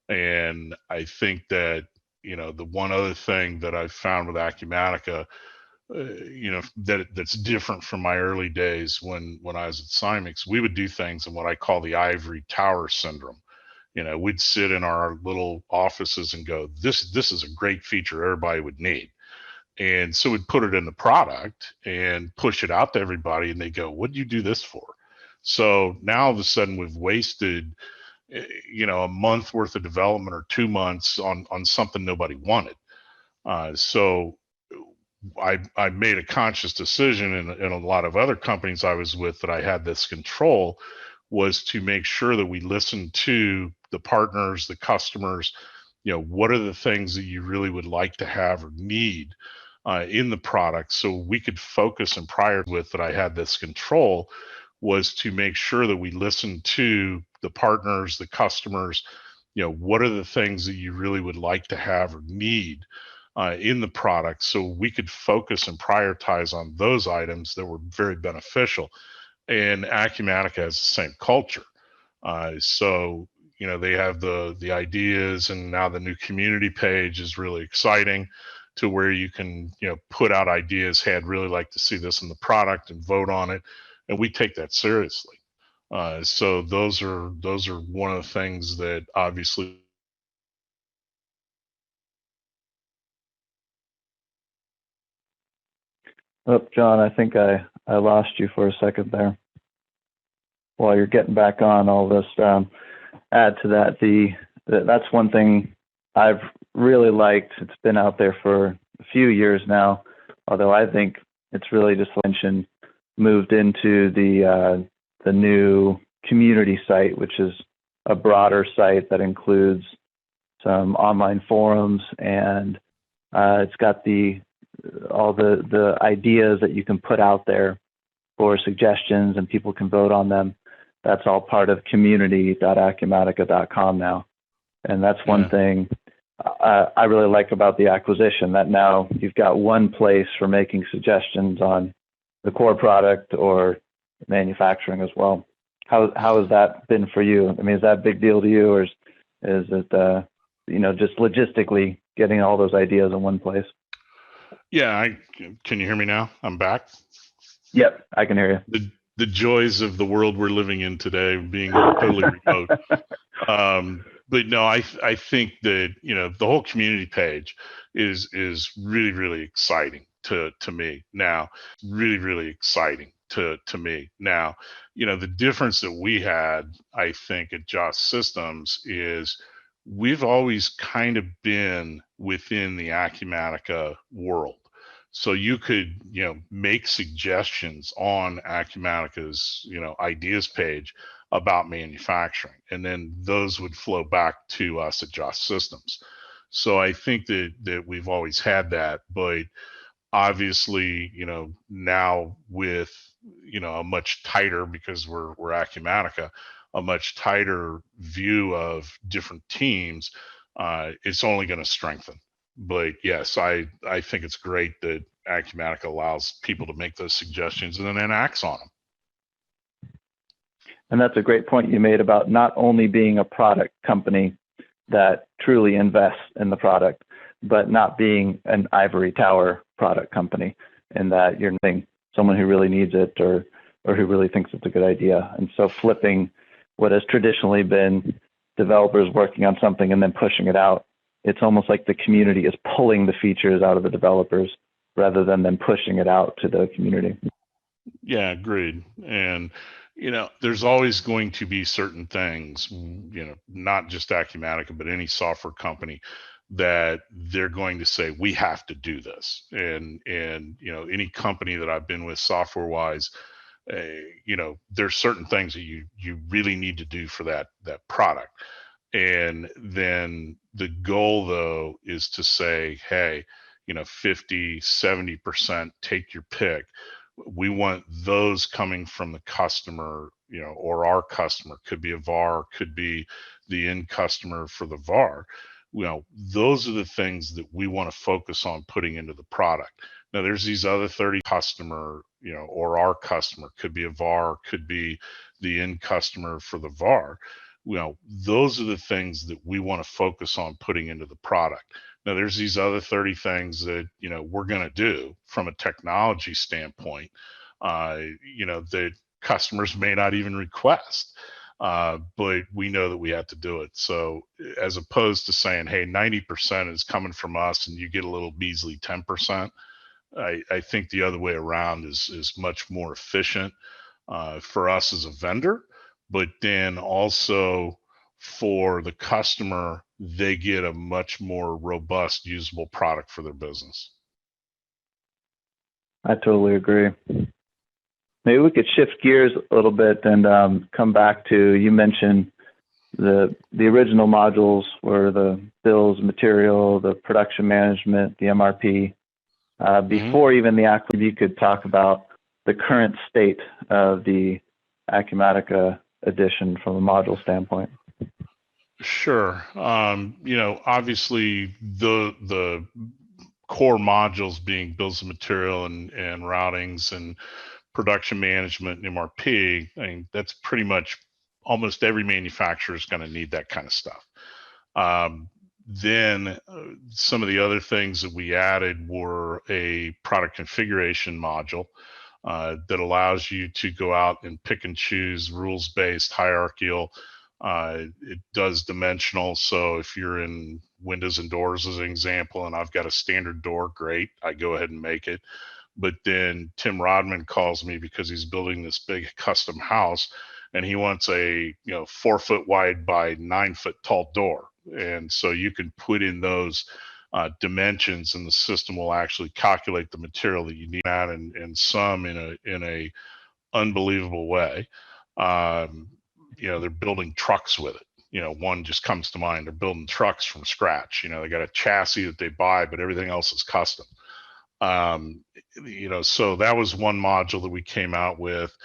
And I think that, the one other thing that I've found with Acumatica, that's different from my early days when I was at Cymix, we would do things in what I call the ivory tower syndrome. We'd sit in our little offices and go, this is a great feature everybody would need. And so we'd put it in the product and push it out to everybody, and they go, what do you do this for? So now all of a sudden we've wasted, a month worth of development or 2 months on something nobody wanted. So I made a conscious decision, in a lot of other companies I was with that I had this control, was to make sure that we listened to the partners, the customers. What are the things that you really would like to have or need in the product, so we could focus and prior with that I had this control, was to make sure that we listened to the partners, the customers. What are the things that you really would like to have or need in the product, so we could focus and prioritize on those items that were very beneficial. And Acumatica has the same culture. So they have the ideas, and now the new community page is really exciting, to where you can put out ideas. Hey, I'd really like to see this in the product, and vote on it, and we take that seriously. So those are one of the things that obviously. Oh, John, I think I lost you for a second there. While you're getting back on, all this, add to that, that's one thing I've really liked. It's been out there for a few years now, although I think it's really just mentioned, moved into the new community site, which is a broader site that includes some online forums, and it's got all the ideas that you can put out there for suggestions, and people can vote on them. That's all part of community.acumatica.com now. And that's one thing I really like about the acquisition, that now you've got one place for making suggestions on the core product or manufacturing as well. How has that been for you? I mean, is that a big deal to you, or is it, just logistically getting all those ideas in one place? Yeah, can you hear me now? I'm back. Yep, I can hear you. The joys of the world we're living in today, being totally remote. But no, I think that the whole community page is really, really exciting to me now. Really exciting to me now. The difference that we had, I think, at Joss Systems is we've always kind of been within the Acumatica world. So you could, make suggestions on Acumatica's, ideas page about manufacturing, and then those would flow back to us at Joss Systems. So I think that we've always had that, but obviously, now with, a much tighter, because we're Acumatica, a much tighter view of different teams, it's only going to strengthen. But yes, I think it's great that Acumatica allows people to make those suggestions and then acts on them. And that's a great point you made about not only being a product company that truly invests in the product, but not being an ivory tower product company, and that you're someone who really needs it or who really thinks it's a good idea. And so flipping what has traditionally been developers working on something and then pushing it out, it's almost like the community is pulling the features out of the developers rather than them pushing it out to the community. Yeah, agreed. And there's always going to be certain things, not just Acumatica, but any software company, that they're going to say, we have to do this. And any company that I've been with software wise, there's certain things that you really need to do for that product. And then the goal, though, is to say, hey, 50, 70%, take your pick. We want those coming from the customer, or our customer, could be a VAR, could be the end customer for the VAR. Those are the things that we want to focus on putting into the product. Now, there's these other 30 customer, or our customer, could be a VAR, could be the end customer for the VAR. Those are the things that we want to focus on putting into the product. Now, there's these other 30 things that, we're going to do from a technology standpoint, that customers may not even request, but we know that we have to do it. So as opposed to saying, hey, 90% is coming from us and you get a little measly 10%, I think the other way around is much more efficient for us as a vendor, but then also for the customer, they get a much more robust, usable product for their business. I totally agree. Maybe we could shift gears a little bit and come back to, you mentioned the original modules were the bills, material, the production management, the MRP. Before even the acquisition, you could talk about the current state of the Acumatica edition from a module standpoint. Sure. Obviously the core modules being bills of material and routings and production management and MRP, I mean, that's pretty much almost every manufacturer is going to need that kind of stuff. Then some of the other things that we added were a product configuration module that allows you to go out and pick and choose rules-based, hierarchical. It does dimensional. So if you're in windows and doors as an example, and I've got a standard door, great, I go ahead and make it. But then Tim Rodman calls me because he's building this big custom house and he wants a 4 foot wide by 9 foot tall door. And so you can put in those dimensions and the system will actually calculate the material that you need and some in a unbelievable way. they're building trucks with it. One just comes to mind. They're building trucks from scratch. They got a chassis that they buy, but everything else is custom. So that was one module that we came out with.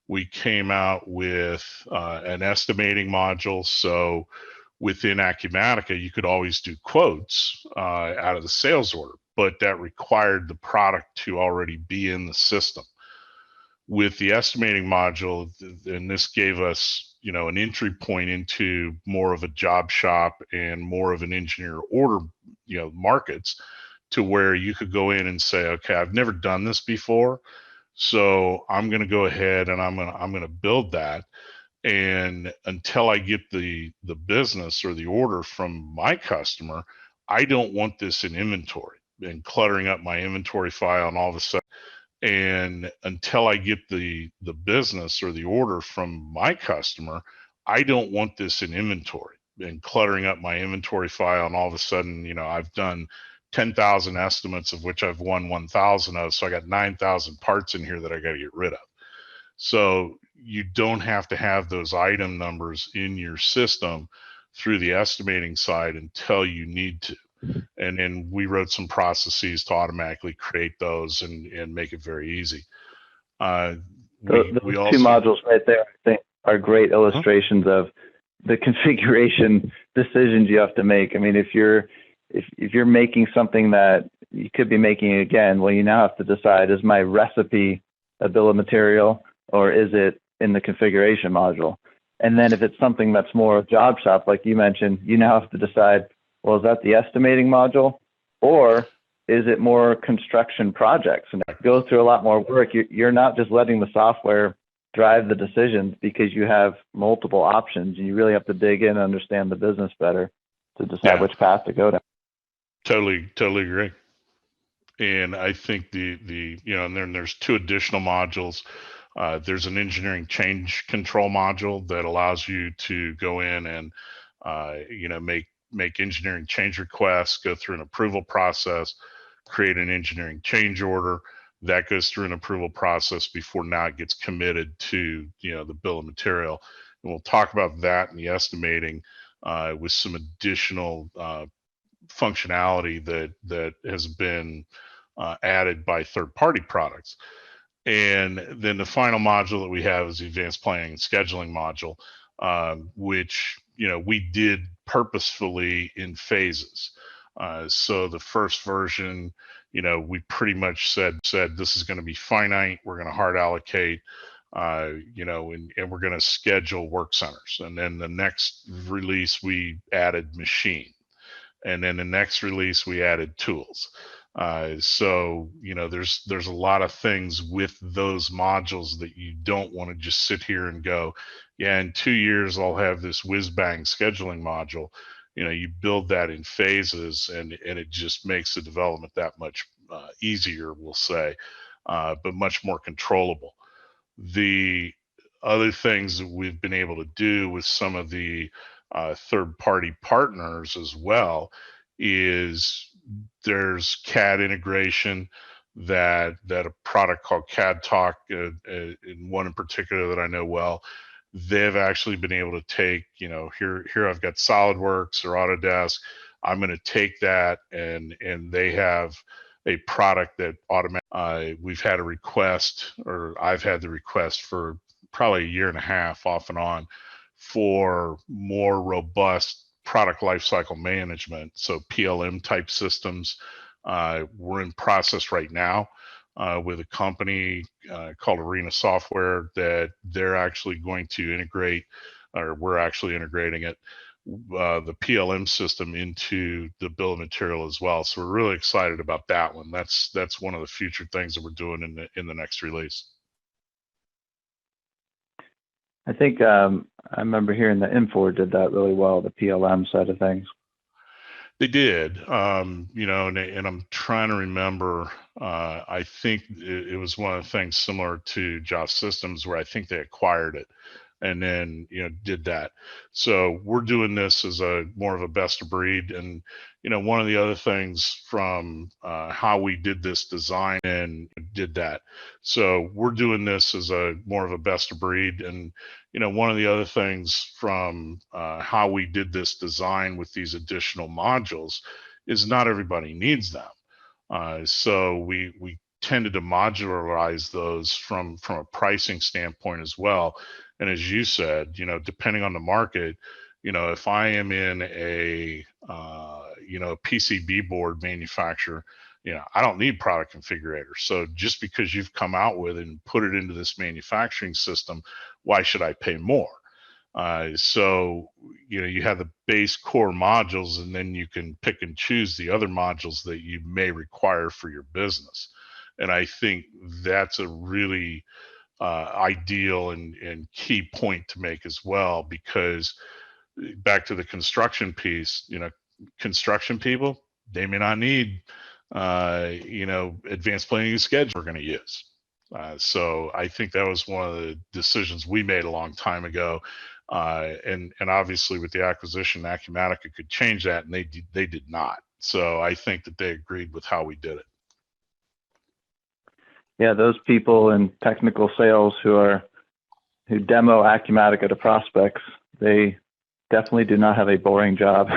We came out with an estimating module. So within Acumatica, you could always do quotes out of the sales order, but that required the product to already be in the system. With the estimating module, and this gave us, an entry point into more of a job shop and more of an engineer order, markets, to where you could go in and say, okay, I've never done this before, so I'm going to go ahead and I'm going to build that. And until I get the business or the order from my customer, I don't want this in inventory and cluttering up my inventory file, and all of a sudden, and until I get the business or the order from my customer, I don't want this in inventory and cluttering up my inventory file, and all of a sudden, I've done 10,000 estimates, of which I've won 1,000 of, so I got 9,000 parts in here that I got to get rid of. So you don't have to have those item numbers in your system through the estimating side until you need to. And then we wrote some processes to automatically create those and make it very easy. Those two modules right there, I think, are great illustrations of the configuration decisions you have to make. I mean, if you're making something that you could be making again, well, you now have to decide, is my recipe a bill of material, or is it in the configuration module? And then if it's something that's more job shop, like you mentioned, you now have to decide, well, is that the estimating module, or is it more construction projects? And it goes through a lot more work. You're not just letting the software drive the decisions, because you have multiple options. You really have to dig in and understand the business better to decide which path to go down. Totally agree. And I think and then there's two additional modules. There's an engineering change control module that allows you to go in and make engineering change requests, go through an approval process, create an engineering change order that goes through an approval process before now it gets committed to the bill of material. And we'll talk about that in the estimating with some additional functionality that has been added by third-party products. And then the final module that we have is the advanced planning and scheduling module, which we did purposefully in phases. So the first version, we pretty much said this is going to be finite. We're going to hard allocate, and we're going to schedule work centers. And then the next release, we added machine. And then the next release, we added tools. So there's a lot of things with those modules that you don't want to just sit here and go, yeah, in 2 years I'll have this whiz bang scheduling module. You build that in phases, and it just makes the development that much easier, we'll say, but much more controllable. The other things that we've been able to do with some of the third-party partners as well is there's CAD integration that a product called CAD Talk, in one in particular that I know well, they've actually been able to take, here I've got SolidWorks or Autodesk. I'm going to take that, and they have a product that we've had a request, or I've had the request for probably a year and a half off and on, for more robust product lifecycle management. So PLM type systems. We're in process right now with a company called Arena Software that they're actually going to integrate, or we're actually integrating it, the PLM system into the bill of material as well. So we're really excited about that one. That's one of the future things that we're doing in the next release. I think I remember hearing that Infor did that really well, the PLM side of things. They did, and I'm trying to remember. I think it was one of the things similar to Joss Systems, where I think they acquired it. and then did that. So we're doing this as a more of a best of breed. And one of the other things from how we did this design and did that. So we're doing this as a more of a best of breed. And one of the other things from how we did this design with these additional modules is not everybody needs them. So we tended to modularize those from a pricing standpoint as well. And as you said, depending on the market, if I am in a PCB board manufacturer, I don't need product configurators. So just because you've come out with it and put it into this manufacturing system, why should I pay more? So you have the base core modules, and then you can pick and choose the other modules that you may require for your business. And I think that's a really ideal and key point to make as well, because back to the construction piece, construction people, they may not need advanced planning and schedule we're going to use. So I think that was one of the decisions we made a long time ago. And obviously with the acquisition, Acumatica could change that, and they did not. So I think that they agreed with how we did it. Yeah, those people in technical sales who demo Acumatica to prospects, they definitely do not have a boring job.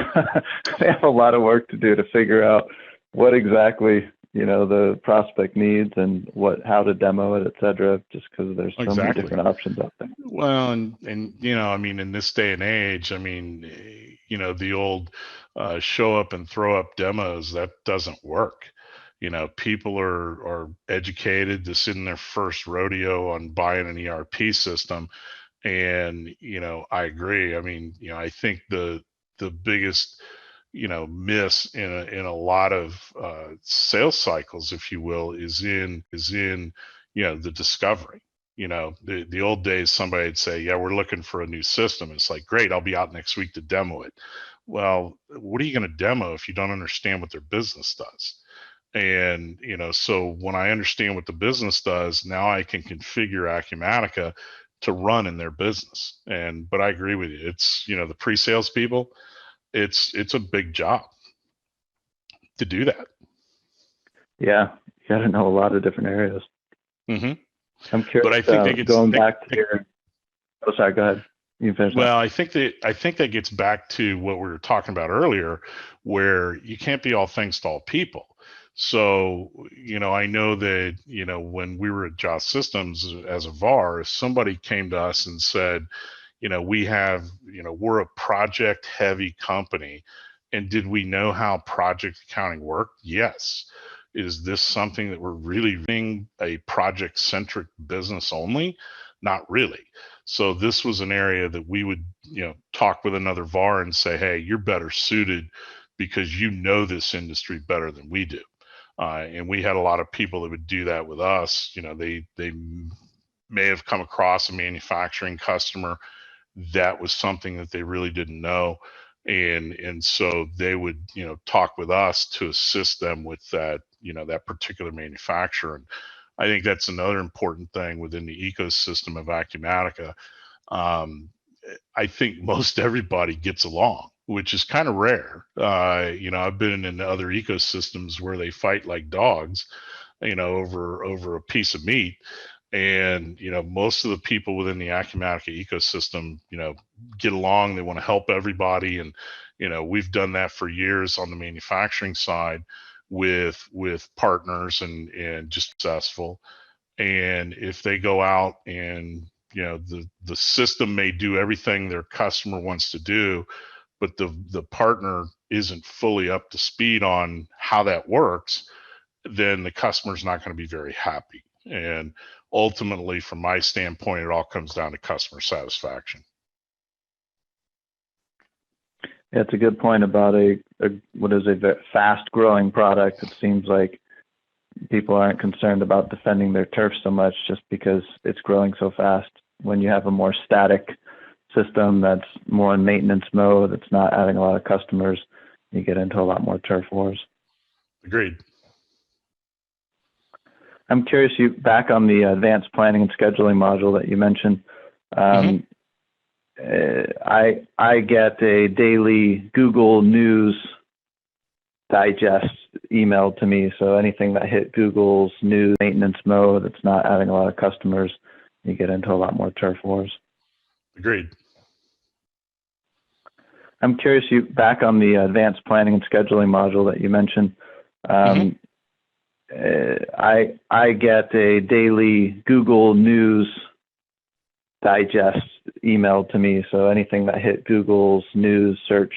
They have a lot of work to do to figure out what exactly the prospect needs and how to demo it, et cetera, just because there's so many different options out there. Well, and I mean, in this day and age, I mean, the old show up and throw up demos, that doesn't work. People are educated. This isn't their first rodeo on buying an ERP system. And, I agree. I mean, I think the biggest, miss in a lot of sales cycles, if you will, is in the discovery. The old days, somebody would say, yeah, we're looking for a new system. It's like, great, I'll be out next week to demo it. Well, what are you going to demo if you don't understand what their business does? And, so when I understand what the business does, now I can configure Acumatica to run in their business. But I agree with you. It's, the pre-sales people, it's a big job to do that. Yeah. You got to know a lot of different areas. Mm-hmm. I'm curious, but I think going back to your, oh, sorry, go ahead. You finish well, I think that gets back to what we were talking about earlier, where you can't be all things to all people. So, I know that, when we were at Joss Systems as a VAR, if somebody came to us and said, we're a project heavy company, and did we know how project accounting worked? Yes. Is this something that we're really being a project centric business only? Not really. So this was an area that we would, talk with another VAR and say, hey, you're better suited because this industry better than we do. And we had a lot of people that would do that with us. They may have come across a manufacturing customer that was something that they really didn't know. And so they would, talk with us to assist them with that, that particular manufacturer. And I think that's another important thing within the ecosystem of Acumatica. I think most everybody gets along, which is kind of rare. I've been in other ecosystems where they fight like dogs, over a piece of meat. And, most of the people within the Acumatica ecosystem, get along. They want to help everybody. And, we've done that for years on the manufacturing side with partners and just successful. And if they go out and, the system may do everything their customer wants to do, but the partner isn't fully up to speed on how that works, then the customer's not going to be very happy. And ultimately, from my standpoint, it all comes down to customer satisfaction. Yeah, it's a good point about what is a fast growing product. It seems like people aren't concerned about defending their turf so much just because it's growing so fast. When you have a more static system that's more in maintenance mode, it's not adding a lot of customers, you get into a lot more turf wars. Agreed. I'm curious, you back on the advanced planning and scheduling module that you mentioned. I get a daily Google News digest emailed to me. So anything that hit Google's news maintenance mode, it's not adding a lot of customers. You get into a lot more turf wars. Agreed. I'm curious, you back on the advanced planning and scheduling module that you mentioned. I get a daily Google News digest emailed to me. So anything that hit Google's news search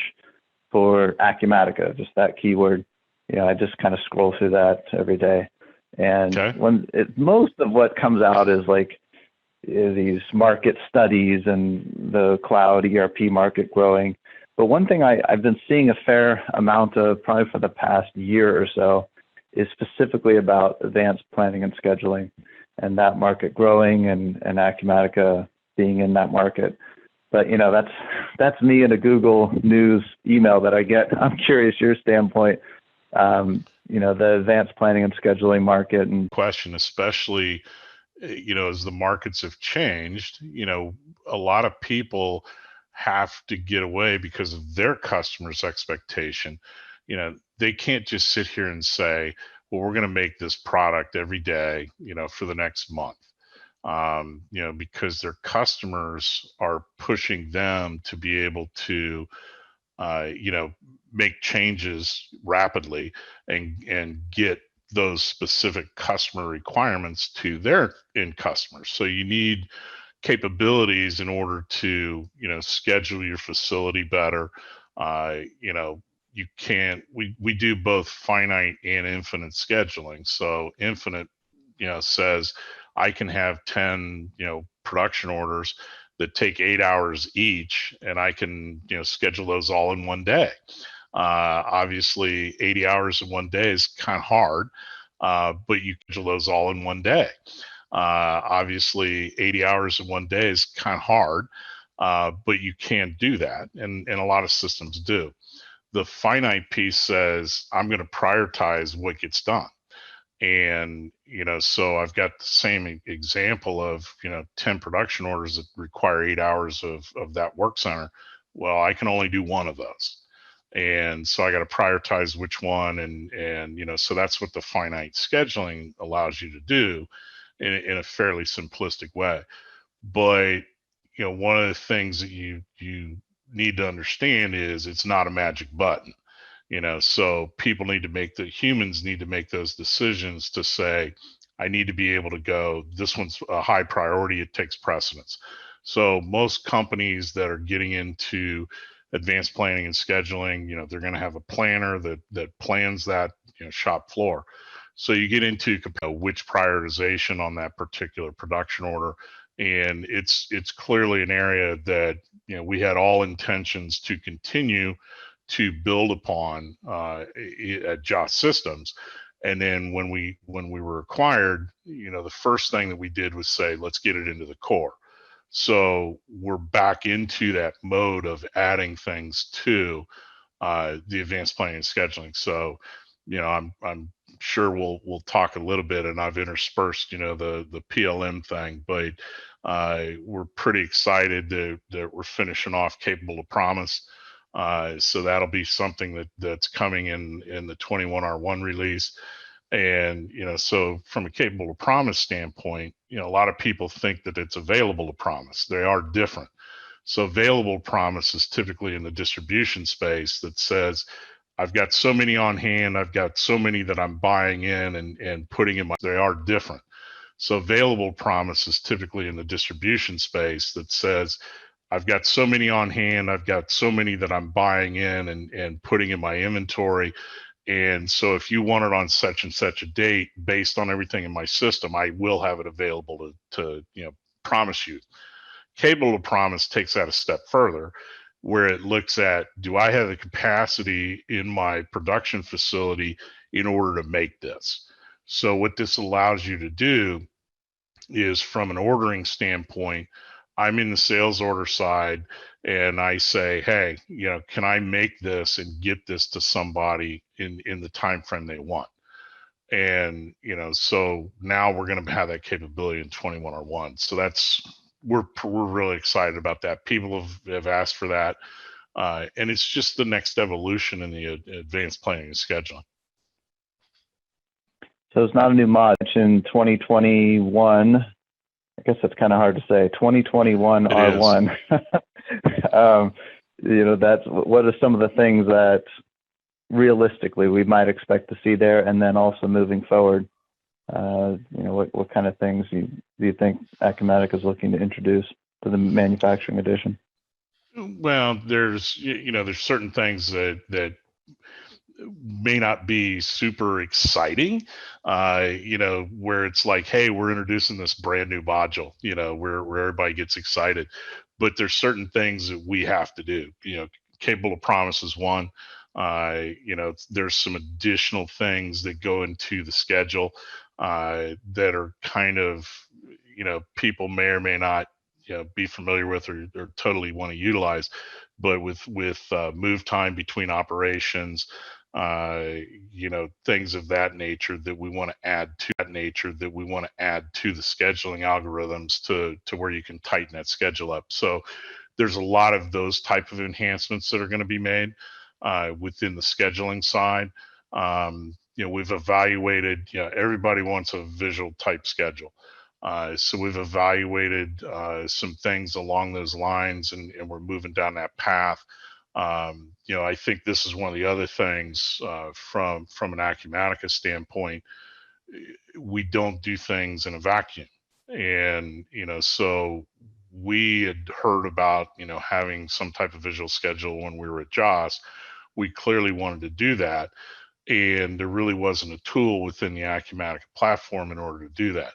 for Acumatica, just that keyword, I just kind of scroll through that every day. And most of what comes out is like these market studies and the cloud ERP market growing. But one thing I've been seeing a fair amount of probably for the past year or so is specifically about advanced planning and scheduling and that market growing and Acumatica being in that market. But, that's me in a Google News email that I get. I'm curious your standpoint, the advanced planning and scheduling market. And question, especially, as the markets have changed, a lot of people have to get away because of their customers' expectation. They can't just sit here and say, well, we're going to make this product every day, for the next month. Because their customers are pushing them to be able to, make changes rapidly and get those specific customer requirements to their end customers. So you need capabilities in order to, schedule your facility better. We do both finite and infinite scheduling. So infinite, says I can have 10, production orders that take 8 hours each, and I can, schedule those all in one day. Obviously 80 hours in one day is kind of hard, but you schedule those all in one day. Obviously 80 hours in one day is kind of hard, but you can do that. And a lot of systems do. The finite piece says, I'm going to prioritize what gets done. And, so I've got the same example of, 10 production orders that require 8 hours of that work center. Well, I can only do one of those. And so I got to prioritize which one. And, so that's what the finite scheduling allows you to do in a fairly simplistic way. But, one of the things that you need to understand is it's not a magic button. So humans need to make those decisions to say, I need to be able to go, this one's a high priority, it takes precedence. So most companies that are getting into advanced planning and scheduling, they're going to have a planner that plans that, shop floor. So you get into which prioritization on that particular production order. And it's clearly an area that, we had all intentions to continue to build upon at Joss Systems. And then when we were acquired, the first thing that we did was say, let's get it into the core. So we're back into that mode of adding things to the advanced planning and scheduling. So, I'm sure we'll talk a little bit, and I've interspersed, the PLM thing, but we're pretty excited that we're finishing off Capable of Promise. So that'll be something that's coming in the 21R1 release. And, so from a Capable of Promise standpoint, a lot of people think that it's available to promise. They are different. So available promise is typically in the distribution space that says, I've got so many on hand, I've got so many that I'm buying in and putting in they are different. So available promise is typically in the distribution space that says, I've got so many on hand, I've got so many that I'm buying in and putting in my inventory. And so if you want it on such and such a date, based on everything in my system, I will have it available to promise you. Capable of Promise takes that a step further, where it looks at, do I have the capacity in my production facility in order to make this? So what this allows you to do is, from an ordering standpoint, I'm in the sales order side and I say, hey, can I make this and get this to somebody in the time frame they want? And, so now we're going to have that capability in 21R1. So that's we're really excited about that. People have asked for that, and it's just the next evolution in the advanced planning and scheduling. So it's not a new mod in 2021. I guess that's kind of hard to say. 2021 R1. That's what are some of the things that realistically we might expect to see there, and then also moving forward, what kind of things do you think Acumatica is looking to introduce to the manufacturing edition? Well, there's certain things that may not be super exciting, where it's like, hey, we're introducing this brand new module, where everybody gets excited, but there's certain things that we have to do. Capable of promise is one. There's some additional things that go into the schedule that are kind of, people may or may not be familiar with or totally want to utilize, but with move time between operations, things of that nature that we want to add to the scheduling algorithms to where you can tighten that schedule up. So there's a lot of those type of enhancements that are going to be made within the scheduling side. We've evaluated, everybody wants a visual type schedule. So we've evaluated some things along those lines, and we're moving down that path. I think this is one of the other things from an Acumatica standpoint. We don't do things in a vacuum, and so we had heard about having some type of visual schedule when we were at JOS. We clearly wanted to do that, and there really wasn't a tool within the Acumatica platform in order to do that.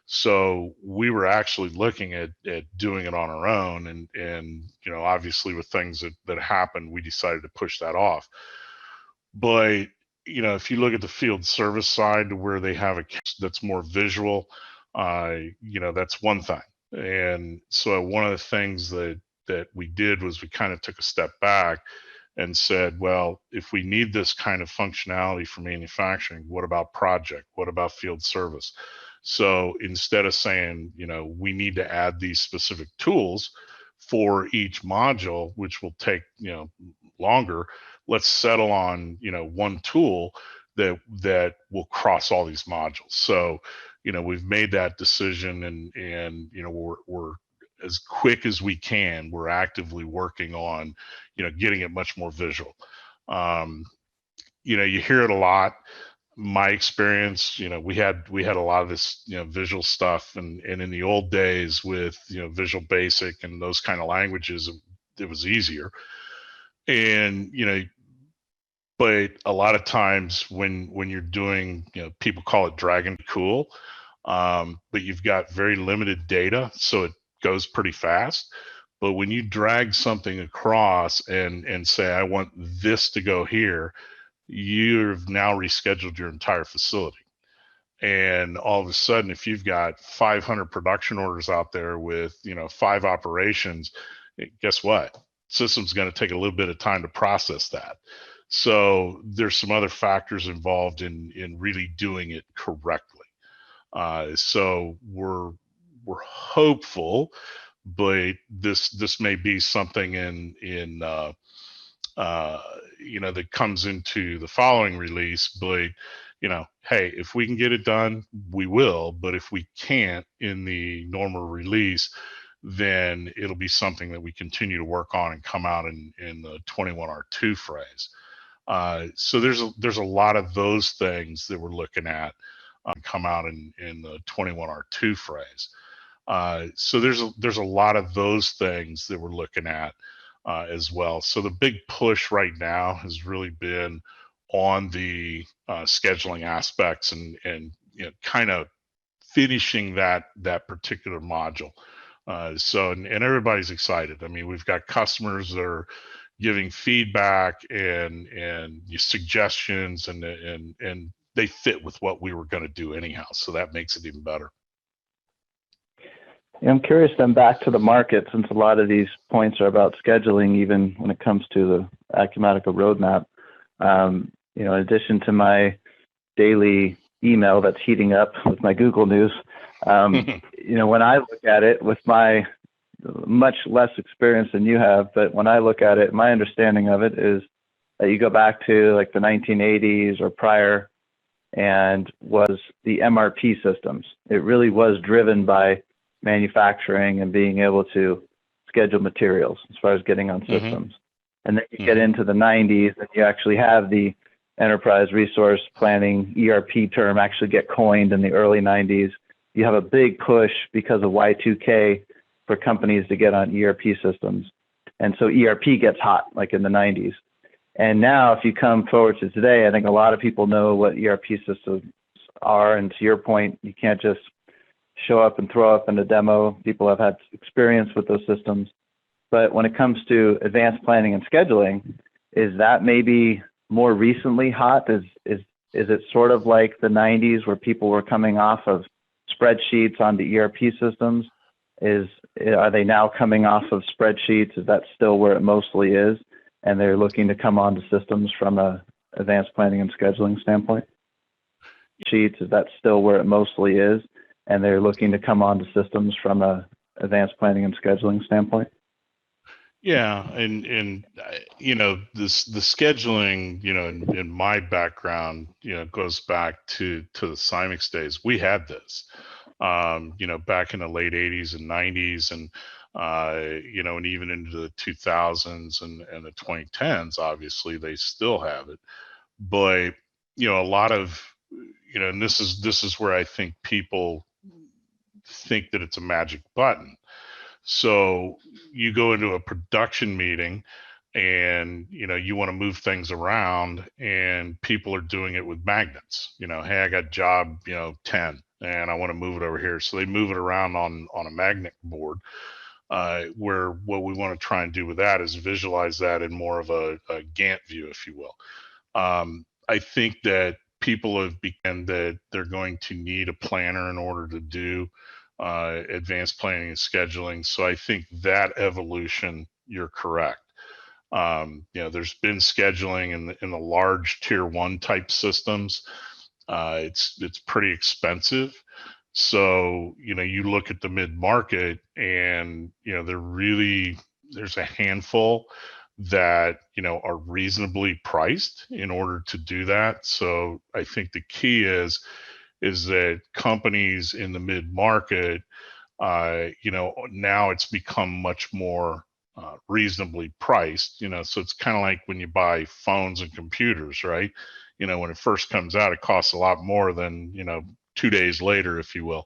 So we were actually looking at doing it on our own, and obviously with things that happened, we decided to push that off. But if you look at the field service side, where they have a that's more visual, that's one thing. And so one of the things that we did was we kind of took a step back and said, well, if we need this kind of functionality for manufacturing, what about project? What about field service? So instead of saying, we need to add these specific tools for each module, which will take, longer, let's settle on, one tool that will cross all these modules. So, we've made that decision, and we're as quick as we can, we're actively working on, getting it much more visual. You hear it a lot. My experience, we had a lot of this, visual stuff, and in the old days with, Visual Basic and those kind of languages, it was easier. And, but a lot of times when you're doing, people call it drag and cool, but you've got very limited data, so it goes pretty fast. But when you drag something across and say, I want this to go here, you've now rescheduled your entire facility. And all of a sudden, if you've got 500 production orders out there with 5 operations, guess what? System's going to take a little bit of time to process that. So there's some other factors involved in really doing it correctly. So we're hopeful, but this may be something that comes into the following release. But hey, if we can get it done, we will. But if we can't in the normal release, then it'll be something that we continue to work on and come out in the 21R2 phrase. So there's a lot of those things that we're looking at come out in the 21R2 phrase. So there's a lot of those things that we're looking at as well. So the big push right now has really been on the scheduling aspects and kind of finishing that particular module. So everybody's excited. I mean, we've got customers that are giving feedback and suggestions, and they fit with what we were going to do anyhow. So that makes it even better. I'm curious then, back to the market, since a lot of these points are about scheduling, even when it comes to the Acumatica roadmap. In addition to my daily email that's heating up with my Google News, when I look at it with my much less experience than you have, but when I look at it, my understanding of it is that you go back to like the 1980s or prior, and was the MRP systems. It really was driven by manufacturing and being able to schedule materials as far as getting on systems. And then you get into the 90s and you actually have the enterprise resource planning ERP term actually get coined in the early 90s. You have a big push because of Y2K for companies to get on ERP systems. And so ERP gets hot like in the 90s. And now if you come forward to today, I think a lot of people know what ERP systems are. And to your point, you can't just show up and throw up in a demo. People have had experience with those systems. But when it comes to advanced planning and scheduling, is that maybe more recently hot? Is it sort of like the 90s where people were coming off of spreadsheets onto ERP systems? Are they now coming off of spreadsheets? Is that still where it mostly is? And they're looking to come onto systems from a advanced planning and scheduling standpoint? Sheets, is that still where it mostly is? And they're looking to come onto systems from a advanced planning and scheduling standpoint? Yeah, and the scheduling, in my background, goes back to the Cymix days. We had this, back in the late 80s and 90s, and and even into the 2000s and the 2010s. Obviously, they still have it, but a lot of and this is where I think people think that it's a magic button. So you go into a production meeting and you want to move things around, and people are doing it with magnets. Hey, I got job 10 and I want to move it over here, so they move it around on a magnet board. Where what we want to try and do with that is visualize that in more of a Gantt view, if you will. I think that people have begun that they're going to need a planner in order to do advanced planning and scheduling. So I think that evolution, you're correct. There's been scheduling in the large tier 1 type systems. It's pretty expensive. So you look at the mid market, and there's a handful that are reasonably priced in order to do that. So I think the key is that companies in the mid market, now it's become much more reasonably priced. So it's kind of like when you buy phones and computers, right? When it first comes out, it costs a lot more than 2 days later, if you will.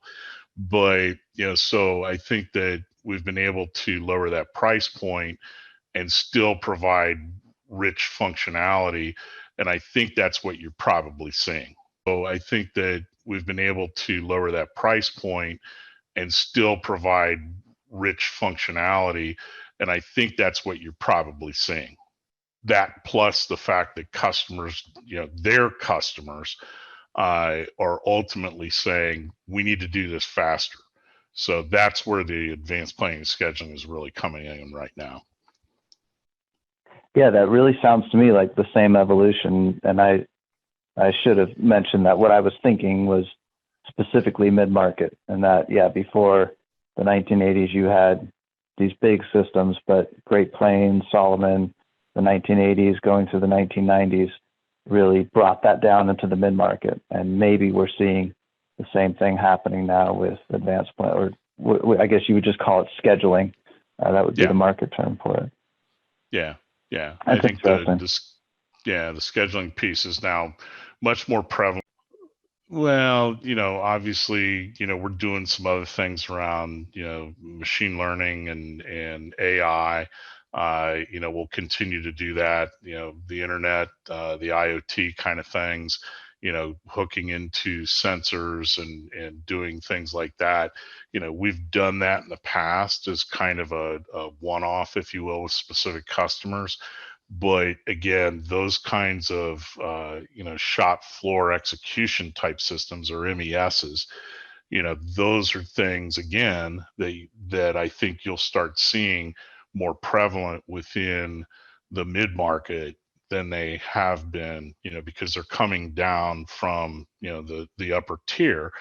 But so I think that we've been able to lower that price point and still provide rich functionality, and I think that's what you're probably seeing. So I think that we've been able to lower that price point and still provide rich functionality, and I think that's what you're probably seeing. That plus the fact that customers, their customers, are ultimately saying we need to do this faster. So that's where the advanced planning and scheduling is really coming in right now. Yeah, that really sounds to me like the same evolution. And I should have mentioned that what I was thinking was specifically mid-market, and that, before the 1980s, you had these big systems, but Great Plains, Solomon, the 1980s going through the 1990s really brought that down into the mid-market. And maybe we're seeing the same thing happening now with advanced plan, or I guess you would just call it scheduling. That would be the market term for it. Yeah. I think the scheduling piece is now much more prevalent. Well, obviously, we're doing some other things around, machine learning and AI. We'll continue to do that. The internet, the IoT kind of things, hooking into sensors and doing things like that. We've done that in the past as kind of a one-off, if you will, with specific customers. But again, those kinds of shop floor execution type systems, or MESs, those are things, again, that I think you'll start seeing more prevalent within the mid-market than they have been, because they're coming down from the upper tier,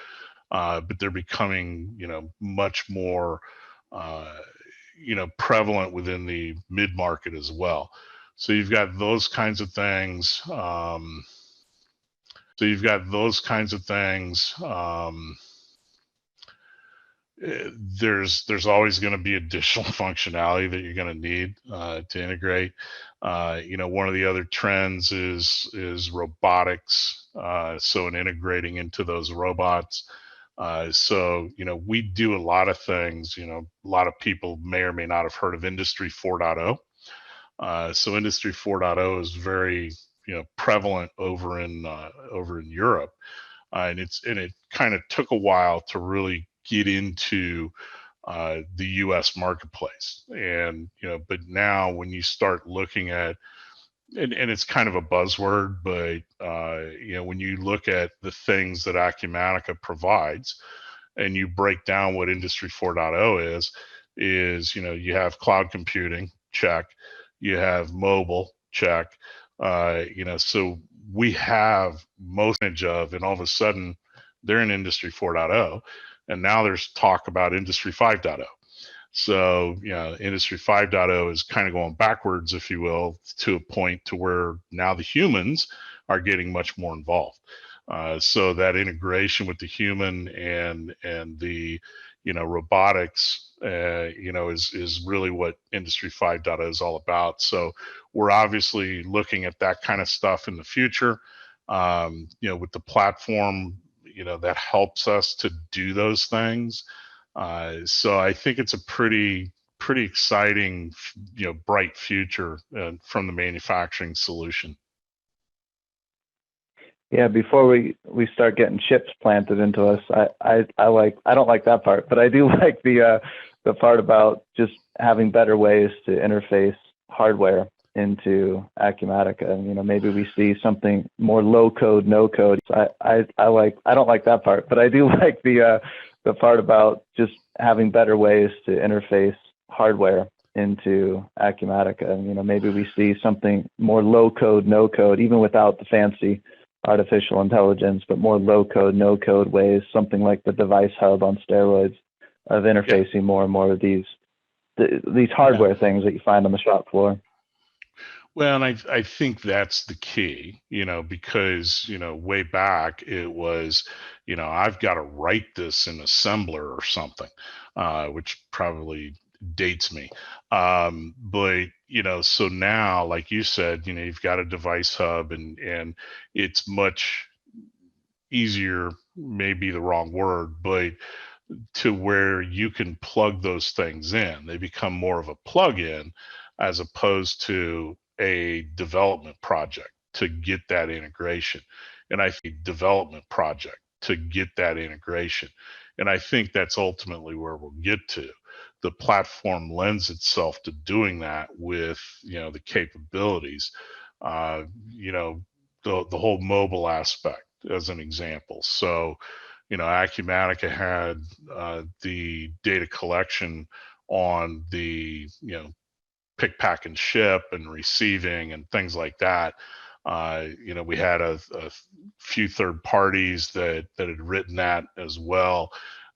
but they're becoming much more prevalent within the mid market as well. So you've got those kinds of things. There's always going to be additional functionality that you're going to need to integrate. One of the other trends is robotics. So in integrating into those robots. So we do a lot of things. A lot of people may or may not have heard of Industry 4.0. So Industry 4.0 is very prevalent over in Europe, and it kind of took a while to really get into the U.S. marketplace, and but now when you start looking at and it's kind of a buzzword, but when you look at the things that Acumatica provides, and you break down what Industry 4.0 is you have cloud computing, check, you have mobile, check, so we have most of, and all of a sudden they're in Industry 4.0, and now there's talk about Industry 5.0. So, Industry 5.0 is kind of going backwards, if you will, to a point to where now the humans are getting much more involved. So that integration with the human and the robotics, is really what Industry 5.0 is all about. So we're obviously looking at that kind of stuff in the future. With the platform, that helps us to do those things. So I think it's a pretty exciting, bright future from the manufacturing solution. Yeah, before we start getting chips planted into us, I don't like that part, but I do like the part about just having better ways to interface hardware into Acumatica, and maybe we see something more low code, no code. I don't like that part, but I do like the part about just having better ways to interface hardware into Acumatica, and maybe we see something more low code, no code, even without the fancy artificial intelligence, but more low code, no code ways, something like the device hub on steroids, of interfacing more and more of these hardware things that you find on the shop floor. Well, and I think that's the key, because, way back it was, I've got to write this in assembler or something, which probably dates me. But, so now, like you said, you've got a device hub, and it's much easier, maybe the wrong word, but to where you can plug those things in. They become more of a plug-in as opposed to a development project to get that integration. And I think And I think that's ultimately where we'll get to. The platform lends itself to doing that with, the capabilities, the whole mobile aspect as an example. So, Acumatica had the data collection on the, pick, pack, and ship and receiving and things like that. We had a few third parties that had written that as well,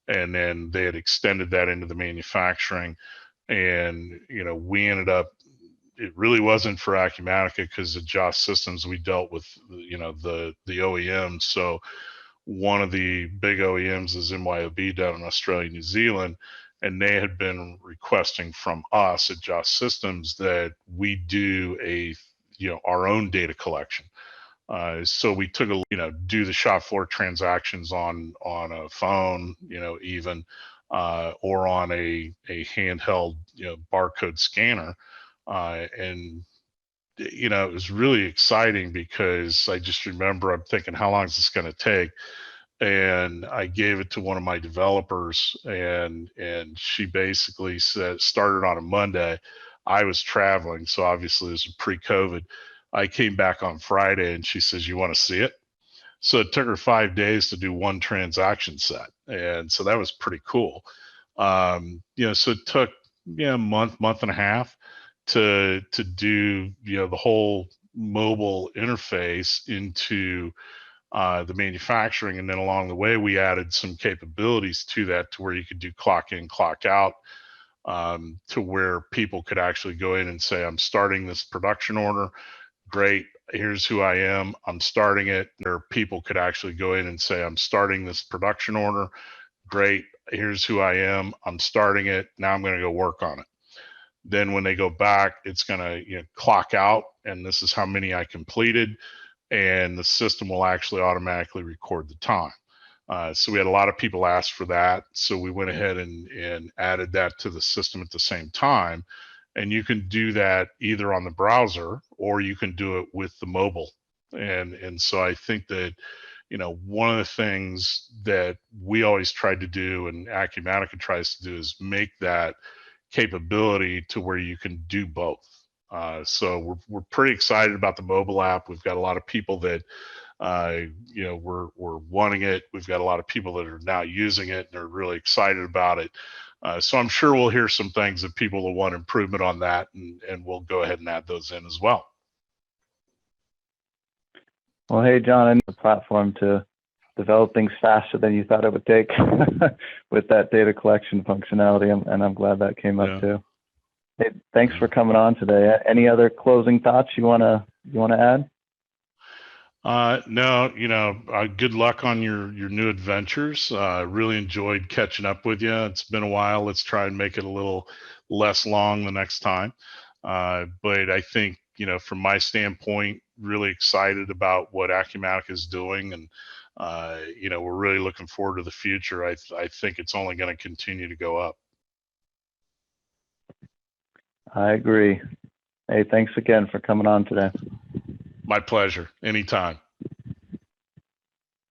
and then they had extended that into the manufacturing. And we ended up. It really wasn't for Acumatica because of Joss Systems. We dealt with the OEM. So one of the big OEMs is MYOB down in Australia, New Zealand, and they had been requesting from us at Joss Systems that we do our own data collection. So we took do the shop floor transactions on a phone, even or on a handheld barcode scanner, and it was really exciting because I just remember I'm thinking, how long is this going to take? And I gave it to one of my developers, and she basically started on a Monday. I was traveling, so obviously this was pre-COVID. I came back on Friday, and she says, "You want to see it?" So it took her 5 days to do one transaction set, and so that was pretty cool. So it took a month and a half to do the whole mobile interface into the manufacturing, and then along the way we added some capabilities to that to where you could do clock in, clock out, to where people could actually go in and say, I'm starting this production order. Great. Here's who I am. I'm starting it. Or people could actually go in and say, I'm starting this production order. Great. Here's who I am. I'm starting it. Now I'm going to go work on it. Then when they go back, it's going to clock out, and this is how many I completed, and the system will actually automatically record the time. So we had a lot of people ask for that. So we went ahead and added that to the system at the same time. And you can do that either on the browser or you can do it with the mobile. And so I think that, one of the things that we always tried to do and Acumatica tries to do is make that capability to where you can do both. So we're pretty excited about the mobile app. We've got a lot of people that we're wanting it. We've got a lot of people that are now using it and they're really excited about it. So I'm sure we'll hear some things that people will want improvement on that, and we'll go ahead and add those in as well. Well, hey, John, I need a platform to develop things faster than you thought it would take with that data collection functionality, and I'm glad that came up too. Hey, thanks for coming on today. Any other closing thoughts you wanna add? No, good luck on your new adventures. Really enjoyed catching up with you. It's been a while. Let's try and make it a little less long the next time. But I think, from my standpoint, really excited about what Acumatica is doing. And, we're really looking forward to the future. I think it's only going to continue to go up. I agree. Hey, thanks again for coming on today. My pleasure. Anytime.